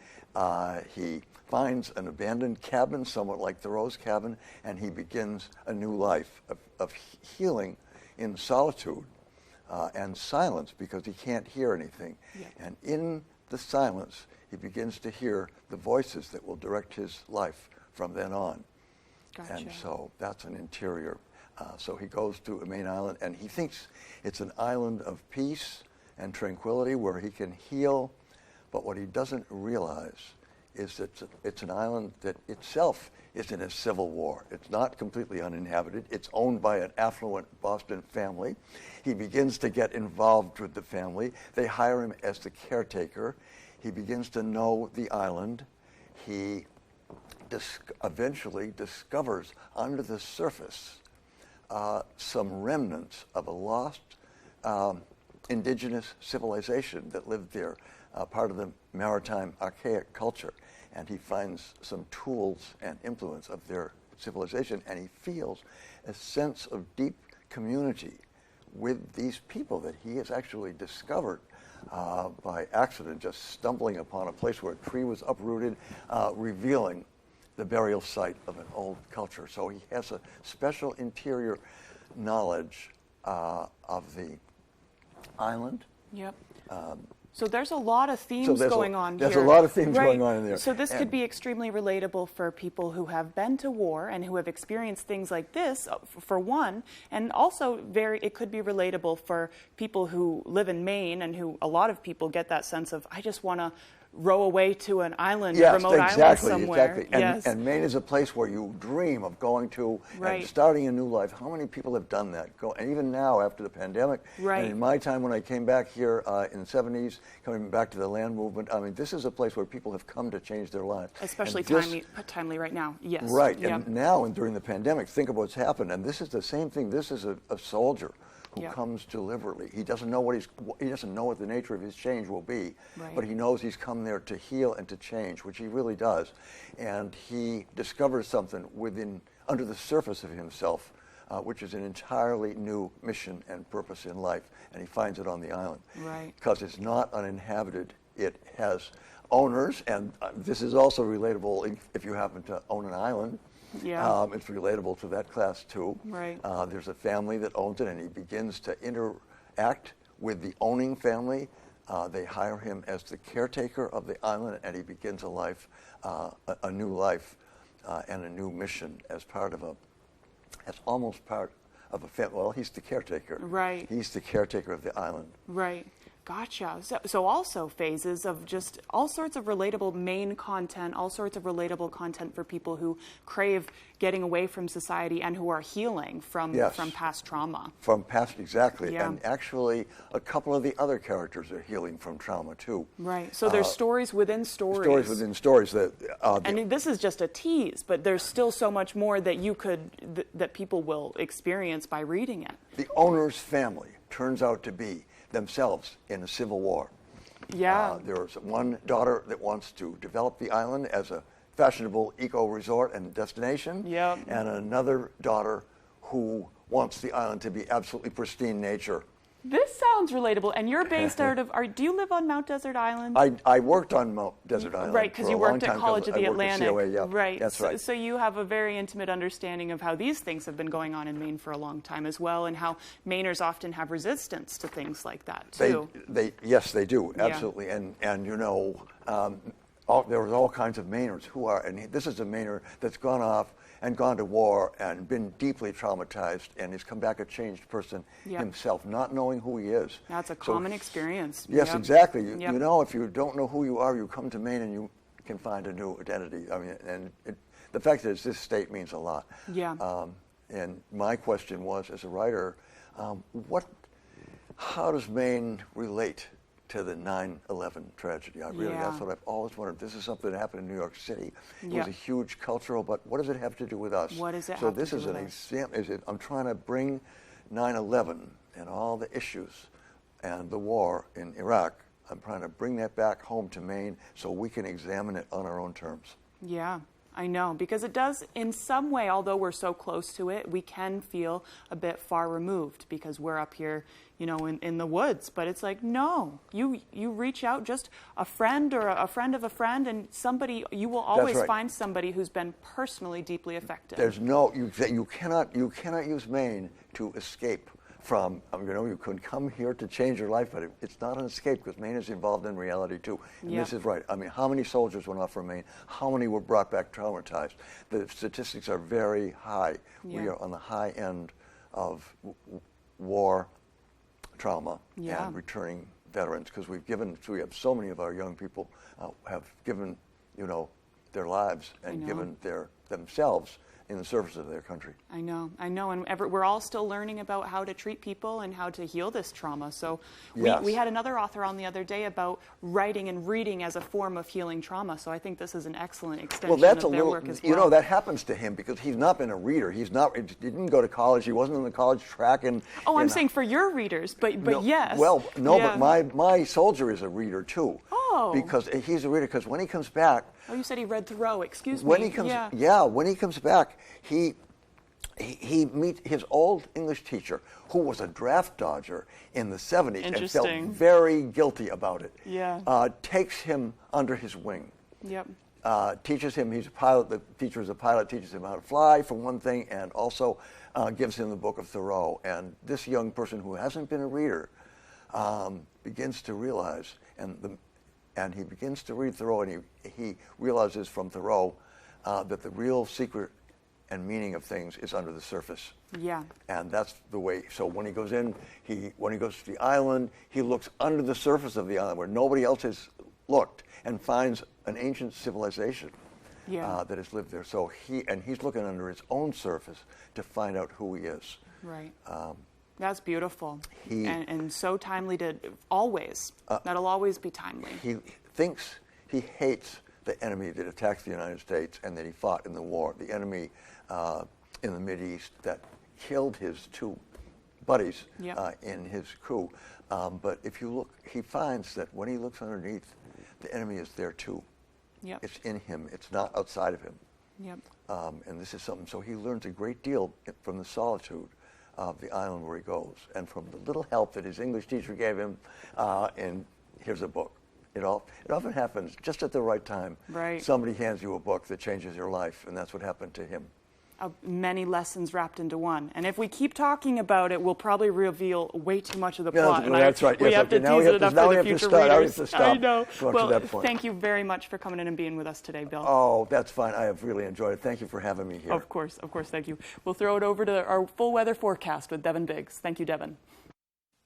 He finds an abandoned cabin, somewhat like Thoreau's cabin, and he begins a new life of healing in solitude and silence, because he can't hear anything. And in the silence, he begins to hear the voices that will direct his life from then on. Gotcha. And so that's an interior. So he goes to a Maine island, and he thinks it's an island of peace and tranquility where he can heal. But what he doesn't realize is that it's an island that itself is in a civil war. It's not completely uninhabited. It's owned by an affluent Boston family. He begins to get involved with the family. They hire him as the caretaker. He begins to know the island. He eventually discovers under the surface some remnants of a lost indigenous civilization that lived there, part of the maritime archaic culture. And he finds some tools and influence of their civilization, and he feels a sense of deep community with these people that he has actually discovered by accident, just stumbling upon a place where a tree was uprooted, revealing the burial site of an old culture. So he has a special interior knowledge of the island. Yep. So there's a lot of themes going on here. There's a lot of themes going on in there. So this could be extremely relatable for people who have been to war and who have experienced things like this, for one, and also it could be relatable for people who live in Maine and who a lot of people get that sense of, I just want to row away to an island, remote island somewhere. Exactly. And Maine is a place where you dream of going to and starting a new life. How many people have done that? And even now, after the pandemic, and in my time when I came back here in the 70s, coming back to the land movement, I mean, this is a place where people have come to change their lives. Especially timely right now, yes. Right, and now and during the pandemic, think of what's happened. And this is the same thing. This is a soldier who comes deliberately. He doesn't know what the nature of his change will be, but he knows he's come there to heal and to change, which he really does. And he discovers something under the surface of himself, which is an entirely new mission and purpose in life, and he finds it on the island. Because it's not uninhabited. It has owners, and this is also relatable if you happen to own an island. It's relatable to that class too. There's a family that owns it, and he begins to interact with the owning family. They hire him as the caretaker of the island, and he begins a life, a new life, and a new mission as almost part of a family. Well, he's the caretaker. He's the caretaker of the island. Gotcha. So also phases of just all sorts of relatable Maine content, all sorts of relatable content for people who crave getting away from society and who are healing from past trauma. Exactly. And actually, a couple of the other characters are healing from trauma too. So there's stories within stories. Stories within stories that. And this is just a tease, but there's still so much more that that people will experience by reading it. The owner's family turns out to be themselves in a civil war. There's one daughter that wants to develop the island as a fashionable eco-resort and destination, and another daughter who wants the island to be absolutely pristine nature. This sounds relatable, and you're based out of, do you live on Mount Desert Island? I worked on Mount Desert Island. Right, because you worked at College of the Atlantic. Right, that's right. So you have a very intimate understanding of how these things have been going on in Maine for a long time as well, and how Mainers often have resistance to things like that, too. Yes, they do, absolutely. And you know, there was all kinds of Mainers who are, and this is a Mainer that's gone off and gone to war and been deeply traumatized, and he's come back a changed person himself, not knowing who he is. That's a common experience. Yes, exactly. You know, if you don't know who you are, you come to Maine and you can find a new identity. I mean, and the fact is, this state means a lot. And my question was, as a writer, how does Maine relate to the 9/11 tragedy? That's what I've always wondered. This is something that happened in New York City. It was a huge cultural, but what does it have to do with us? What does it have to do with us? So this is an example. I'm trying to bring 9/11 and all the issues and the war in Iraq. I'm trying to bring that back home to Maine so we can examine it on our own terms. Yeah, I know, because it does, in some way, although we're so close to it, we can feel a bit far removed because we're up here, you know, in the woods. But it's like, no, you reach out, just a friend or a friend of a friend, and somebody, you will always find somebody who's been personally deeply affected. There's no, you cannot use Maine to escape from, you know, you can come here to change your life, but it's not an escape because Maine is involved in reality too. And this is right. I mean, how many soldiers went off from Maine? How many were brought back traumatized? The statistics are very high. We are on the high end of war trauma and returning veterans because we have so many of our young people have given, you know, their lives and given themselves in the service of their country. I know, and we're all still learning about how to treat people and how to heal this trauma. So we had another author on the other day about writing and reading as a form of healing trauma. So I think this is an excellent extension of their work as well. You know, that happens to him because he's not been a reader. He didn't go to college. He wasn't in the college track. I'm saying for your readers, but no, yes. Well, no, but my soldier is a reader too. Oh. Because he's a reader. Because when he comes back. Oh, you said he read Thoreau. Excuse me. When he comes, when he comes back, he meets his old English teacher, who was a draft dodger in the 70s and felt very guilty about it. Takes him under his wing. Teaches him, he's a pilot, the teacher is a pilot, teaches him how to fly, for one thing, and also gives him the book of Thoreau. And this young person who hasn't been a reader begins to realize, and he begins to read Thoreau, and he realizes from Thoreau that the real secret and meaning of things is under the surface. Yeah. And that's the way. So when he goes in, when he goes to the island, he looks under the surface of the island where nobody else has looked, and finds an ancient civilization that has lived there. So he's looking under his own surface to find out who he is. Right. That's beautiful. And so timely always. That'll always be timely. He hates the enemy that attacked the United States and that he fought in the war. The enemy in the Mideast that killed his two buddies in his crew. But if you look, he finds that when he looks underneath, the enemy is there too. Yep. It's in him. It's not outside of him. Yep. And this is something. So he learns a great deal from the solitude of the island where he goes, and from the little help that his English teacher gave him. And here's a book. It often happens just at the right time. Right. Somebody hands you a book that changes your life, and that's what happened to him. Many lessons wrapped into one. And if we keep talking about it, we'll probably reveal way too much of the plot. Yeah, that's right. We yes, have to now tease it enough for the future readers. I know. Well, to that point. Thank you very much for coming in and being with us today, Bill. Oh, that's fine. I have really enjoyed it. Thank you for having me here. Of course, thank you. We'll throw it over to our full weather forecast with Devin Biggs. Thank you, Devin.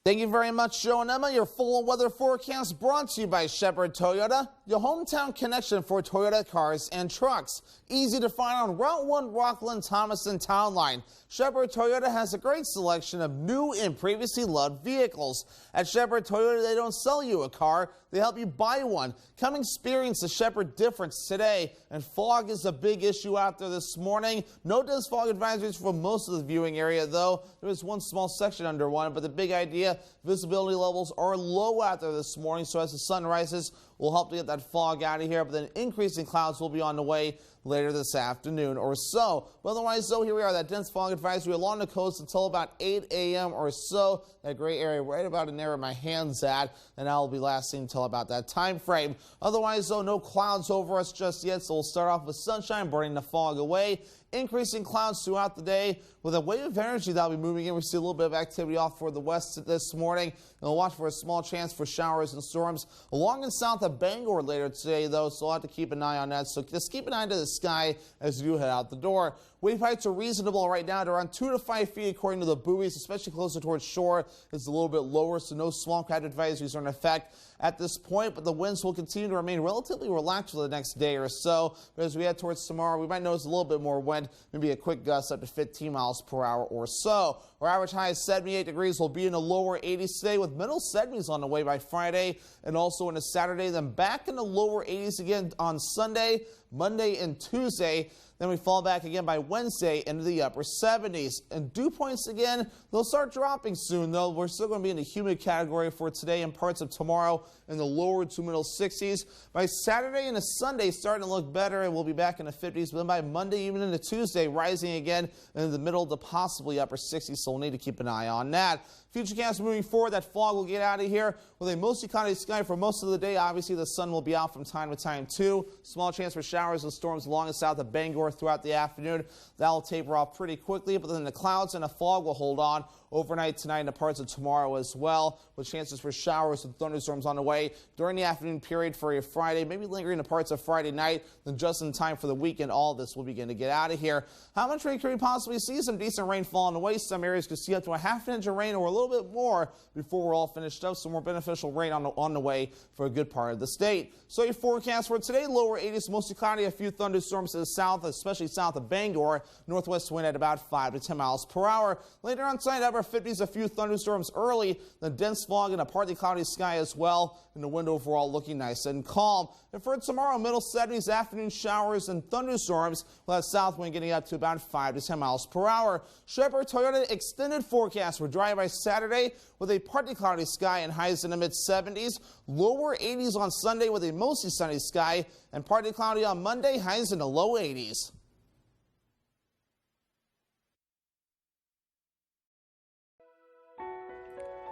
Thank you very much, Joe and Emma. Your full weather forecast brought to you by Shepherd Toyota, your hometown connection for Toyota cars and trucks. Easy to find on Route 1 Rockland Thomaston Town Line. Shepherd Toyota has a great selection of new and previously loved vehicles. At Shepherd Toyota, they don't sell you a car, they help you buy one. Come experience the Shepherd difference today. And fog is a big issue out there this morning. No dense fog advisories for most of the viewing area, though. There is one small section under one, but the big idea, visibility levels are low out there this morning, so as the sun rises, we'll help to get that fog out of here, but then increasing clouds will be on the way later this afternoon or so. But otherwise, though, here we are, that dense fog advisory along the coast until about 8 a.m. or so. That gray area right about in there where my hand's at, and that will be lasting until about that time frame. Otherwise, though, no clouds over us just yet, so we'll start off with sunshine, burning the fog away. Increasing clouds throughout the day with a wave of energy that will be moving in. We see a little bit of activity off toward the west this morning. And we'll watch for a small chance for showers and storms along and south of Bangor later today, though, so we'll have to keep an eye on that. So just keep an eye to the sky as you head out the door. Wave heights are reasonable right now at around 2 to 5 feet according to the buoys, especially closer towards shore. It's a little bit lower, so no swamp crab advisories are in effect at this point, but the winds will continue to remain relatively relaxed for the next day or so. But as we head towards tomorrow, we might notice a little bit more wind, maybe a quick gust up to 15 miles per hour or so. Our average high is 78 degrees. We'll be in the lower 80s today with middle 70s on the way by Friday and also into Saturday. Then back in the lower 80s again on Sunday, Monday, and Tuesday. Then we fall back again by Wednesday into the upper 70s. And dew points again, they'll start dropping soon, though. We're still going to be in the humid category for today and parts of tomorrow in the lower to middle 60s. By Saturday and Sunday, starting to look better, and we'll be back in the 50s. But then by Monday, even into Tuesday, rising again in the middle to possibly upper 60s, so we'll need to keep an eye on that. Futurecast moving forward, that fog will get out of here with a mostly cloudy sky for most of the day. Obviously, the sun will be out from time to time, too. Small chance for showers and storms along and south of Bangor throughout the afternoon. That will taper off pretty quickly, but then the clouds and the fog will hold on overnight tonight and the parts of tomorrow as well, with chances for showers and thunderstorms on the way during the afternoon period for a Friday, maybe lingering the parts of Friday night, then just in time for the weekend. All of this will begin to get out of here. How much rain could we possibly see? Some decent rainfall on the way. Some areas could see up to a half an inch of rain or a little bit more before we're all finished up. Some more beneficial rain on the way for a good part of the state. So your forecast for today, lower 80s, mostly cloudy, a few thunderstorms to the south, especially south of Bangor. Northwest wind at about 5 to 10 miles per hour. Later on tonight, upper 50s, a few thunderstorms early, the dense fog and a partly cloudy sky as well, and the wind overall looking nice and calm. And for tomorrow, middle 70s, afternoon showers and thunderstorms, with that south wind getting up to about 5 to 10 miles per hour. Shepherd Toyota extended forecast for dry by Saturday with a partly cloudy sky and highs in the mid 70s. Lower 80s on Sunday with a mostly sunny sky and partly cloudy on Monday, highs in the low 80s.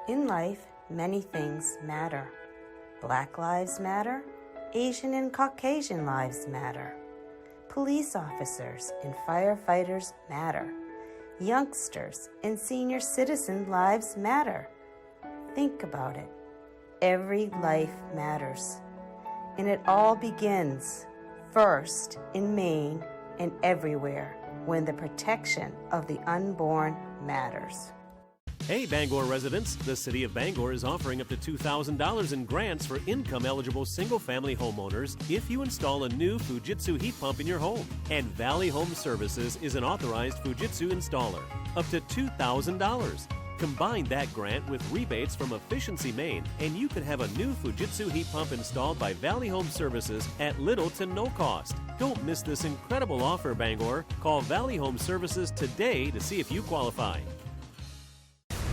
In life, many things matter. Black lives matter. Asian and Caucasian lives matter. Police officers and firefighters matter. Youngsters and senior citizen lives matter. Think about it. Every life matters. And it all begins, first in Maine and everywhere, when the protection of the unborn matters. Hey Bangor residents, the City of Bangor is offering up to $2,000 in grants for income-eligible single-family homeowners if you install a new Fujitsu heat pump in your home. And Valley Home Services is an authorized Fujitsu installer. Up to $2,000. Combine that grant with rebates from Efficiency Maine, and you can have a new Fujitsu heat pump installed by Valley Home Services at little to no cost. Don't miss this incredible offer, Bangor. Call Valley Home Services today to see if you qualify.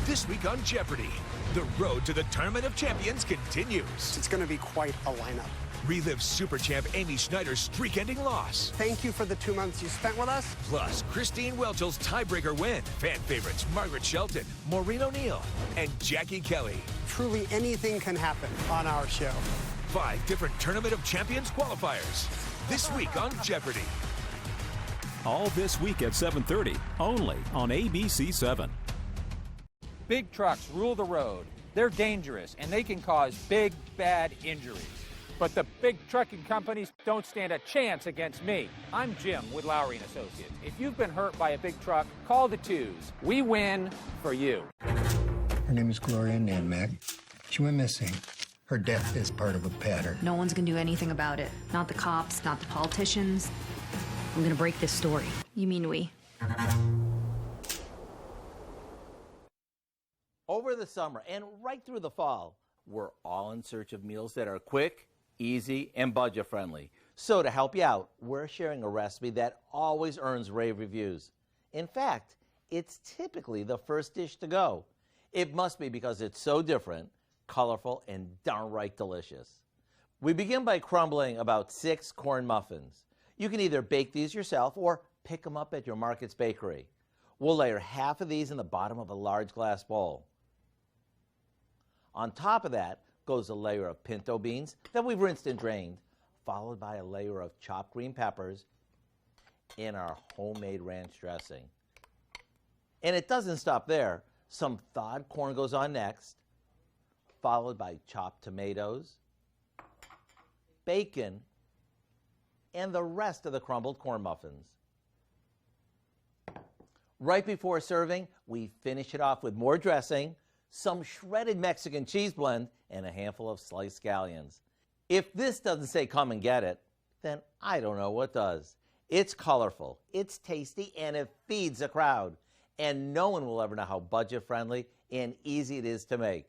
This week on Jeopardy! The road to the Tournament of Champions continues. It's going to be quite a lineup. Relive Super Champ Amy Schneider's streak-ending loss. Thank you for the 2 months you spent with us. Plus, Christine Welch's tiebreaker win. Fan favorites Margaret Shelton, Maureen O'Neill, and Jackie Kelly. Truly anything can happen on our show. 5 different Tournament of Champions qualifiers. This week on Jeopardy! All this week at 7:30, only on ABC7. Big trucks rule the road. They're dangerous, and they can cause big, bad injuries. But the big trucking companies don't stand a chance against me. I'm Jim with Lowry & Associates. If you've been hurt by a big truck, call the twos. We win for you. Her name is Gloria Nanmack. She went missing. Her death is part of a pattern. No one's gonna do anything about it. Not the cops, not the politicians. I'm gonna break this story. You mean we? Over the summer and right through the fall, we're all in search of meals that are quick, easy, and budget-friendly. So to help you out, we're sharing a recipe that always earns rave reviews. In fact, it's typically the first dish to go. It must be because it's so different, colorful, and downright delicious. We begin by crumbling about 6 corn muffins. You can either bake these yourself or pick them up at your market's bakery. We'll layer half of these in the bottom of a large glass bowl. On top of that goes a layer of pinto beans that we've rinsed and drained, followed by a layer of chopped green peppers in our homemade ranch dressing. And it doesn't stop there. Some thawed corn goes on next, followed by chopped tomatoes, bacon, and the rest of the crumbled corn muffins. Right before serving, we finish it off with more dressing, some shredded Mexican cheese blend, and a handful of sliced scallions. If this doesn't say come and get it, then I don't know what does. It's colorful, it's tasty, and it feeds a crowd. And no one will ever know how budget-friendly and easy it is to make.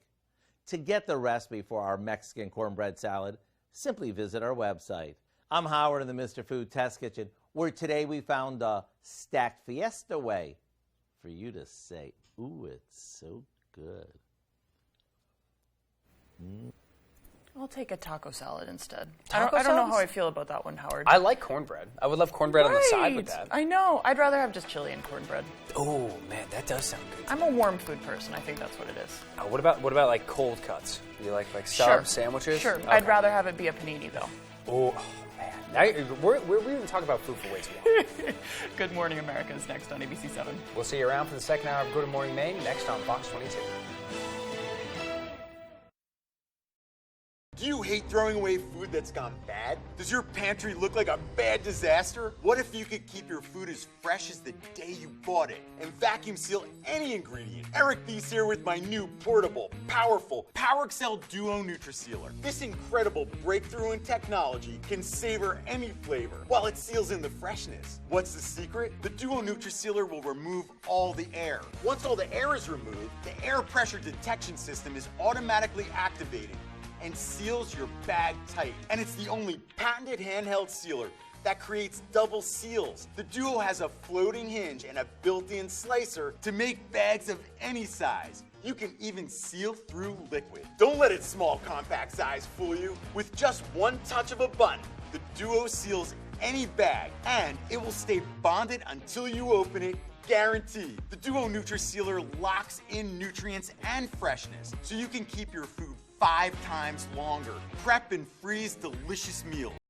To get the recipe for our Mexican cornbread salad, simply visit our website. I'm Howard in the Mr. Food Test Kitchen, where today we found the stacked fiesta way for you to say, ooh, it's so good. I'll take a taco salad instead. Taco I don't know salads? how I feel about that one, Howard. I like cornbread. I would love cornbread on the side with Right. that. I know. I'd rather have just chili and cornbread. Oh man, that does sound good. I'm a warm food person. I think that's what it is. What about like cold cuts? You like Sure. sub sandwiches? Sure. Okay. I'd rather have it be a panini, though. Oh man, now we're even talking about food for way too long. Good Morning America is next on ABC7. We'll see you around for the second hour of Good Morning Maine next on Fox 22. Do you hate throwing away food that's gone bad? Does your pantry look like a bad disaster? What if you could keep your food as fresh as the day you bought it and vacuum seal any ingredient? Eric B's here with my new portable, powerful PowerXL Duo NutriSealer. This incredible breakthrough in technology can savor any flavor while it seals in the freshness. What's the secret? The Duo NutriSealer will remove all the air. Once all the air is removed, the air pressure detection system is automatically activated and seals your bag tight. And it's the only patented handheld sealer that creates double seals. The Duo has a floating hinge and a built-in slicer to make bags of any size. You can even seal through liquid. Don't let its small compact size fool you. With just one touch of a button, the Duo seals any bag and it will stay bonded until you open it, guaranteed. The Duo NutriSealer locks in nutrients and freshness so you can keep your food 5 times longer. Prep and freeze delicious meals.